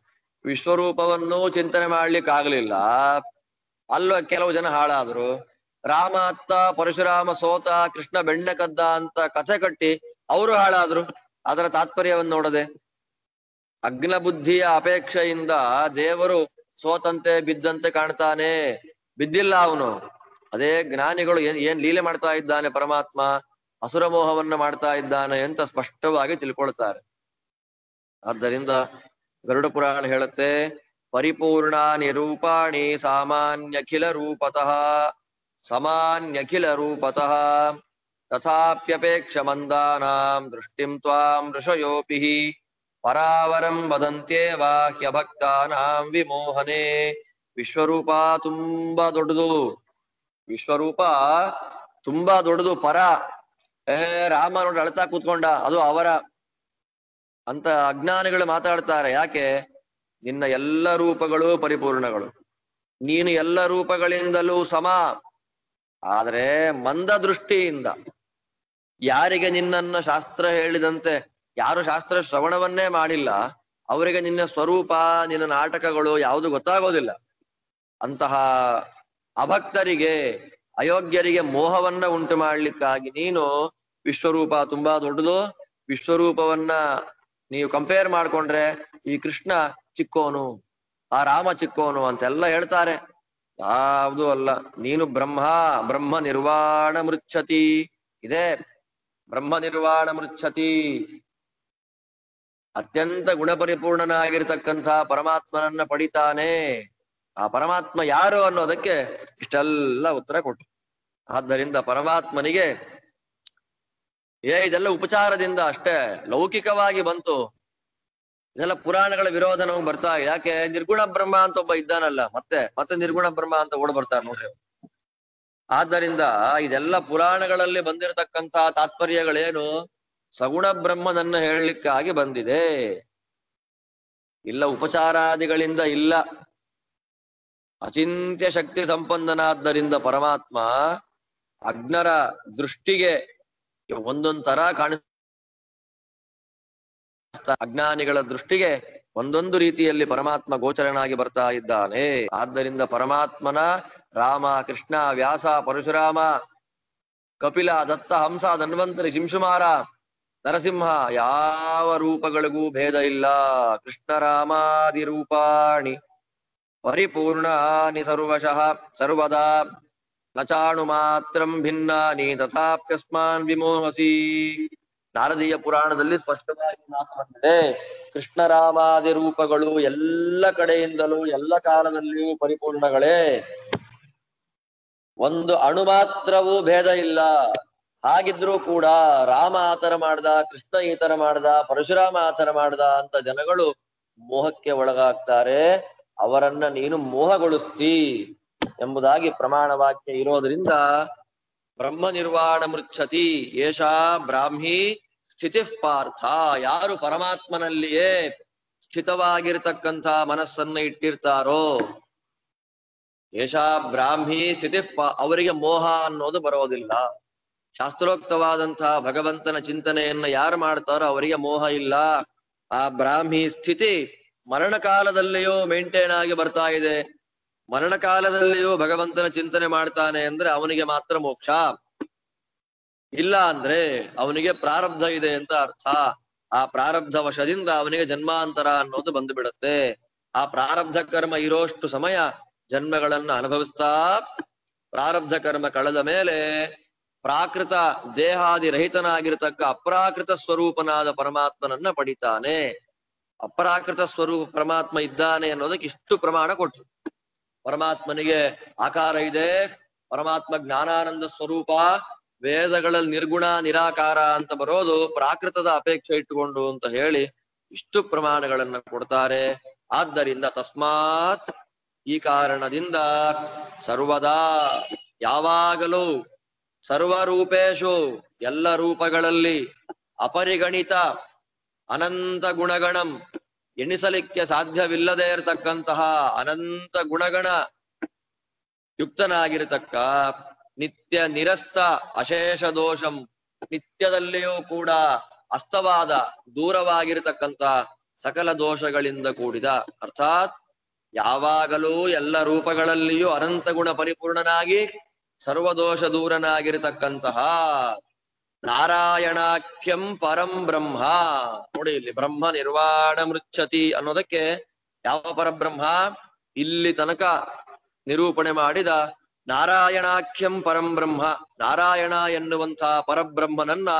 ವಿಶ್ವರೂಪವನ್ನು ಚಿಂತನೆ ಮಾಡ್ಲಿಕ್ಕೆ ಆಗ್ಲಿಲ್ಲ, ಅಲ್ಲೂ ಕೆಲವು ಜನ ಹಾಳಾದ್ರು. ರಾಮ ಅತ್ತ, ಪರಶುರಾಮ ಸೋತ, ಕೃಷ್ಣ ಬೆಣ್ಣೆ ಕದ್ದ ಅಂತ ಕಥೆ ಕಟ್ಟಿ ಅವರು ಹಾಳಾದ್ರು. ಅದರ ತಾತ್ಪರ್ಯವನ್ನು ನೋಡದೆ ಅಗ್ನ ಬುದ್ಧಿಯ ಅಪೇಕ್ಷೆಯಿಂದ ದೇವರು ಸೋತಂತೆ ಬಿದ್ದಂತೆ ಕಾಣ್ತಾನೆ. ಬಿದ್ದಿಲ್ಲ ಅವನು. ಅದೇ ಜ್ಞಾನಿಗಳು ಏನ್ ಲೀಲೆ ಮಾಡ್ತಾ ಇದ್ದಾನೆ ಪರಮಾತ್ಮ, ಅಸುರ ಮೋಹವನ್ನ ಮಾಡ್ತಾ ಇದ್ದಾನೆ ಅಂತ ಸ್ಪಷ್ಟವಾಗಿ ತಿಳ್ಕೊಳ್ತಾರೆ. ಆದ್ದರಿಂದ ಗರುಡ ಪುರಾಣ ಹೇಳುತ್ತೆ, ಪರಿಪೂರ್ಣ ನಿರೂಪಾಣಿ ಸಾಮಾನ್ಯಖಿಲ ರೂಪತಃ ಸಮಾನ್ಯಖಿಲ ರೂಪತಃ ತಥಾಪ್ಯಪೇಕ್ಷ ಮಂದಾನಾಂ ದೃಷ್ಟಿಂ ತ್ವಾಂ ಋಷಯೋಪಿ ಪರಾವರಂ ವದಂತ್ಯೇವ ಹ್ಯಭಕ್ತಾನಾಂ ವಿಮೋಹನೆ. ವಿಶ್ವರೂಪ ತುಂಬಾ ದೊಡ್ಡದು, ವಿಶ್ವರೂಪ ತುಂಬಾ ದೊಡ್ಡದು. ಪರ ರಾಮ ನೋಡಿ ಅಳ್ತಾ ಕೂತ್ಕೊಂಡ, ಅದು ಅವರ ಅಂತ ಅಜ್ಞಾನಿಗಳು ಮಾತಾಡ್ತಾರೆ. ಯಾಕೆ? ನಿನ್ನ ಎಲ್ಲ ರೂಪಗಳು ಪರಿಪೂರ್ಣಗಳು, ನೀನು ಎಲ್ಲ ರೂಪಗಳಿಂದಲೂ ಸಮ. ಆದ್ರೆ ಮಂದ ದೃಷ್ಟಿಯಿಂದ ಯಾರಿಗೆ ನಿನ್ನನ್ನ ಶಾಸ್ತ್ರ ಹೇಳಿದಂತೆ, ಯಾರು ಶಾಸ್ತ್ರ ಶ್ರವಣವನ್ನೇ ಮಾಡಿಲ್ಲ, ಅವರಿಗೆ ನಿನ್ನ ಸ್ವರೂಪ, ನಿನ್ನ ನಾಟಕಗಳು ಯಾವುದು ಗೊತ್ತಾಗೋದಿಲ್ಲ. ಅಂತಹ ಅಭಕ್ತರಿಗೆ, ಅಯೋಗ್ಯರಿಗೆ ಮೋಹವನ್ನ ಉಂಟು ಮಾಡ್ಲಿಕ್ಕಾಗಿ ನೀನು ವಿಶ್ವರೂಪ ತುಂಬಾ ದೊಡ್ಡದು. ವಿಶ್ವರೂಪವನ್ನ ನೀವು ಕಂಪೇರ್ ಮಾಡ್ಕೊಂಡ್ರೆ ಈ ಕೃಷ್ಣ ಚಿಕ್ಕೋನು, ಆ ರಾಮ ಚಿಕ್ಕೋನು ಅಂತೆಲ್ಲ ಹೇಳ್ತಾರೆ. ಯಾವುದು ಅಲ್ಲ. ನೀನು ಬ್ರಹ್ಮ ನಿರ್ವಾಣ ಮೃಚ್ಛತಿ ಇದೆ. ಬ್ರಹ್ಮ ನಿರ್ವಾಣ ಮೃಚ್ಛತಿ, ಅತ್ಯಂತ ಗುಣಪರಿಪೂರ್ಣನಾಗಿರ್ತಕ್ಕಂಥ ಪರಮಾತ್ಮನನ್ನ ಪಡಿತಾನೆ. ಆ ಪರಮಾತ್ಮ ಯಾರು ಅನ್ನೋದಕ್ಕೆ ಇಷ್ಟೆಲ್ಲ ಉತ್ತರ ಕೊಟ್ಟು. ಆದ್ದರಿಂದ ಪರಮಾತ್ಮನಿಗೆ ಇದೆಲ್ಲ ಉಪಚಾರದಿಂದ ಅಷ್ಟೇ, ಲೌಕಿಕವಾಗಿ ಬಂತು. ಇದೆಲ್ಲ ಪುರಾಣಗಳ ವಿರೋಧ ನಮ್ಗೆ ಬರ್ತಾ ಇದೆ. ಯಾಕೆ? ನಿರ್ಗುಣ ಬ್ರಹ್ಮ ಅಂತ ಒಬ್ಬ ಇದ್ದಾನಲ್ಲ, ಮತ್ತೆ ನಿರ್ಗುಣ ಬ್ರಹ್ಮ ಅಂತ ಓಡ್ ಬರ್ತಾರೆ ನೋಡ್ರಿ. ಆದ್ದರಿಂದ ಇದೆಲ್ಲ ಪುರಾಣಗಳಲ್ಲಿ ಬಂದಿರತಕ್ಕಂತ ತಾತ್ಪರ್ಯಗಳೇನು? ಸಗುಣ ಬ್ರಹ್ಮನನ್ನ ಹೇಳಲಿಕ್ಕಾಗಿ ಬಂದಿದೆ. ಇಲ್ಲ ಉಪಚಾರಾದಿಗಳಿಂದ ಇಲ್ಲ. ಅಚಿಂತ್ಯ ಶಕ್ತಿ ಸಂಪನ್ನನಾದ್ದರಿಂದ ಪರಮಾತ್ಮ ಅಜ್ಞರ ದೃಷ್ಟಿಗೆ ಒಂದೊಂದ್ ತರ ಅಜ್ಞಾನಿಗಳ ದೃಷ್ಟಿಗೆ ಒಂದೊಂದು ರೀತಿಯಲ್ಲಿ ಪರಮಾತ್ಮ ಗೋಚರನಾಗಿ ಬರ್ತಾ ಇದ್ದಾನೆ. ಆದ್ದರಿಂದ ಪರಮಾತ್ಮನ ರಾಮ, ಕೃಷ್ಣ, ವ್ಯಾಸ, ಪರಶುರಾಮ, ಕಪಿಲ, ದತ್ತ, ಹಂಸ, ಧನ್ವಂತರಿ, ಶಿಂಶುಮಾರ, ನರಸಿಂಹ ಯಾವ ರೂಪಗಳಿಗೂ ಭೇದ ಇಲ್ಲ. ಕೃಷ್ಣ ರಾಮಾದಿ ರೂಪಾಣಿ ಪರಿಪೂರ್ಣಾನಿ ಸರ್ವಶಃ ಸರ್ವದಾ ನಚಾಣು ಮಾತ್ರಂ ಭಿನ್ನಾನಿ ತಥಾಪ್ಯಸ್ಮಾನ್ ವಿಮೋಹಸಿ. ನಾರದೀಯ ಪುರಾಣದಲ್ಲಿ ಸ್ಪಷ್ಟವಾಗಿ ಮಾತು ಬಂದಿದೆ. ಕೃಷ್ಣರಾಮಾದಿ ರೂಪಗಳು ಎಲ್ಲ ಕಡೆಯಿಂದಲೂ ಎಲ್ಲ ಕಾಲದಲ್ಲಿಯೂ ಪರಿಪೂರ್ಣಗಳೇ, ಒಂದು ಅಣು ಮಾತ್ರವೂ ಭೇದ ಇಲ್ಲ. ಹಾಗಿದ್ರೂ ಕೂಡ ರಾಮ ಆತರ ಮಾಡ್ದ, ಕೃಷ್ಣ ಈ ತರ ಮಾಡ್ದ, ಪರಶುರಾಮ ಆತರ ಮಾಡ್ದ ಅಂತ ಜನಗಳು ಮೋಹಕ್ಕೆ ಒಳಗಾಗ್ತಾರೆ. ಅವರನ್ನ ನೀನು ಮೋಹಗೊಳಿಸ್ತಿ ಎಂಬುದಾಗಿ ಪ್ರಮಾಣ ವಾಕ್ಯ ಇರೋದ್ರಿಂದ ಬ್ರಹ್ಮ ನಿರ್ವಾಣ ಮೃಚ್ಛತಿ ಏಷಾ ಬ್ರಾಹ್ಮಿ ಸ್ಥಿತಿ ಪಾರ್ಥ. ಯಾರು ಪರಮಾತ್ಮನಲ್ಲಿಯೇ ಸ್ಥಿತವಾಗಿರ್ತಕ್ಕಂಥ ಮನಸ್ಸನ್ನ ಇಟ್ಟಿರ್ತಾರೋ, ಏಷಾ ಬ್ರಾಹ್ಮಿ ಸ್ಥಿತಿ ಅವರಿಗೆ ಮೋಹ ಅನ್ನೋದು ಬರೋದಿಲ್ಲ. ಶಾಸ್ತ್ರೋಕ್ತವಾದಂತಹ ಭಗವಂತನ ಚಿಂತನೆಯನ್ನ ಯಾರು ಮಾಡ್ತಾರೋ ಅವರಿಗೆ ಮೋಹ ಇಲ್ಲ. ಆ ಬ್ರಾಹ್ಮಿ ಸ್ಥಿತಿ ಮರಣ ಕಾಲದಲ್ಲಿಯೂ ಮೇಂಟೈನ್ ಆಗಿ ಬರ್ತಾ ಇದೆ. ಮರಣ ಕಾಲದಲ್ಲಿಯೂ ಭಗವಂತನ ಚಿಂತನೆ ಮಾಡ್ತಾನೆ ಅಂದ್ರೆ ಅವನಿಗೆ ಮಾತ್ರ ಮೋಕ್ಷ. ಇಲ್ಲ ಅಂದ್ರೆ ಅವನಿಗೆ ಪ್ರಾರಬ್ಧ ಇದೆ ಅಂತ ಅರ್ಥ. ಆ ಪ್ರಾರಬ್ಧ ವಶದಿಂದ ಅವನಿಗೆ ಜನ್ಮಾಂತರ ಅನ್ನೋದು ಬಂದು ಬಿಡುತ್ತೆ. ಆ ಪ್ರಾರಬ್ಧ ಕರ್ಮ ಇರೋಷ್ಟು ಸಮಯ ಜನ್ಮಗಳನ್ನ ಅನುಭವಿಸ್ತಾ, ಪ್ರಾರಬ್ಧ ಕರ್ಮ ಕಳೆದ ಮೇಲೆ ಪ್ರಾಕೃತ ದೇಹಾದಿ ರಹಿತನಾಗಿರ್ತಕ್ಕ ಅಪ್ರಾಕೃತ ಸ್ವರೂಪನಾದ ಪರಮಾತ್ಮನನ್ನ ಪಡಿತಾನೆ. ಅಪ್ರಾಕೃತ ಸ್ವರೂಪ ಪರಮಾತ್ಮ ಇದ್ದಾನೆ ಅನ್ನೋದಕ್ಕೆ ಇಷ್ಟು ಪ್ರಮಾಣ ಕೊಟ್ರು. ಪರಮಾತ್ಮನಿಗೆ ಆಕಾರ ಇದೆ, ಪರಮಾತ್ಮ ಜ್ಞಾನಾನಂದ ಸ್ವರೂಪ, ವೇದಗಳಲ್ಲಿ ನಿರ್ಗುಣ ನಿರಾಕಾರ ಅಂತ ಬರೋದು ಪ್ರಾಕೃತದ ಅಪೇಕ್ಷೆ ಇಟ್ಟುಕೊಂಡು ಅಂತ ಹೇಳಿ ಇಷ್ಟು ಪ್ರಮಾಣಗಳನ್ನ ಕೊಡ್ತಾರೆ. ಆದ್ದರಿಂದ ತಸ್ಮಾತ್ ಈ ಕಾರಣದಿಂದ ಸರ್ವದಾ ಯಾವಾಗಲೂ ಸರ್ವರೂಪೇಶು ಎಲ್ಲ ರೂಪಗಳಲ್ಲಿ ಅಪರಿಗಣಿತ ಅನಂತ ಗುಣಗಣಂ ಎಣಿಸಲಿಕ್ಕೆ ಸಾಧ್ಯವಿಲ್ಲದೆ ಇರತಕ್ಕಂತಹ ಅನಂತ ಗುಣಗಣ ಯುಕ್ತನಾಗಿರತಕ್ಕ ನಿತ್ಯ ನಿರಸ್ತ ಅಶೇಷ ದೋಷಂ, ನಿತ್ಯದಲ್ಲಿಯೂ ಕೂಡ ಅಸ್ತವಾದ ದೂರವಾಗಿರತಕ್ಕಂತ ಸಕಲ ದೋಷಗಳಿಂದ ಕೂಡಿದ, ಅರ್ಥಾತ್ ಯಾವಾಗಲೂ ಎಲ್ಲ ರೂಪಗಳಲ್ಲಿಯೂ ಅನಂತ ಗುಣ ಪರಿಪೂರ್ಣನಾಗಿ ಸರ್ವದೋಷ ದೂರನಾಗಿರತಕ್ಕಂತಹ ನಾರಾಯಣಾಖ್ಯಂ ಪರಂ ಬ್ರಹ್ಮ. ನೋಡಿ ಇಲ್ಲಿ ಬ್ರಹ್ಮ ನಿರ್ವಾಣ ಮೃಚ್ಛತಿ ಅನ್ನೋದಕ್ಕೆ ಯಾವ ಪರಬ್ರಹ್ಮ? ಇಲ್ಲಿ ತನಕ ನಿರೂಪಣೆ ಮಾಡಿದ ನಾರಾಯಣಾಖ್ಯಂ ಪರಂ ಬ್ರಹ್ಮ, ನಾರಾಯಣ ಎನ್ನುವಂತಹ ಪರಬ್ರಹ್ಮನನ್ನ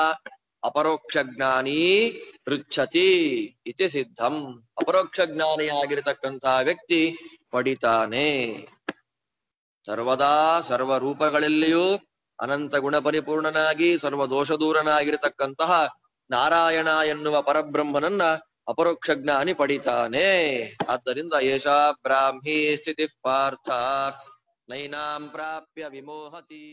ಅಪರೋಕ್ಷ ಜ್ಞಾನಿ ಪೃಚ್ಛತಿ ಇತಿ ಸಿದ್ಧಂ. ಅಪರೋಕ್ಷ ಜ್ಞಾನಿಯಾಗಿರ್ತಕ್ಕಂತಹ ವ್ಯಕ್ತಿ ಪಡಿತಾನೆ. ಸರ್ವದಾ ಸರ್ವ ರೂಪಗಳಲ್ಲಿಯೂ ಅನಂತ ಗುಣ ಪರಿಪೂರ್ಣನಾಗಿ ಸರ್ವ ದೋಷ ದೂರನಾಗಿರತಕ್ಕಂತಹ ನಾರಾಯಣ ಎನ್ನುವ ಪರಬ್ರಹ್ಮನನ್ನ ಅಪರೋಕ್ಷ ಜ್ಞಾನಿ ಪಡಿತಾನೆ. ಆದ್ದರಿಂದ ಏಷಾ ಬ್ರಾಹ್ಮಿ ಸ್ಥಿತಿ ಪಾರ್ಥ ನೈನಾಂ ಪ್ರಾಪ್ಯ ವಿಮೋಹತಿ.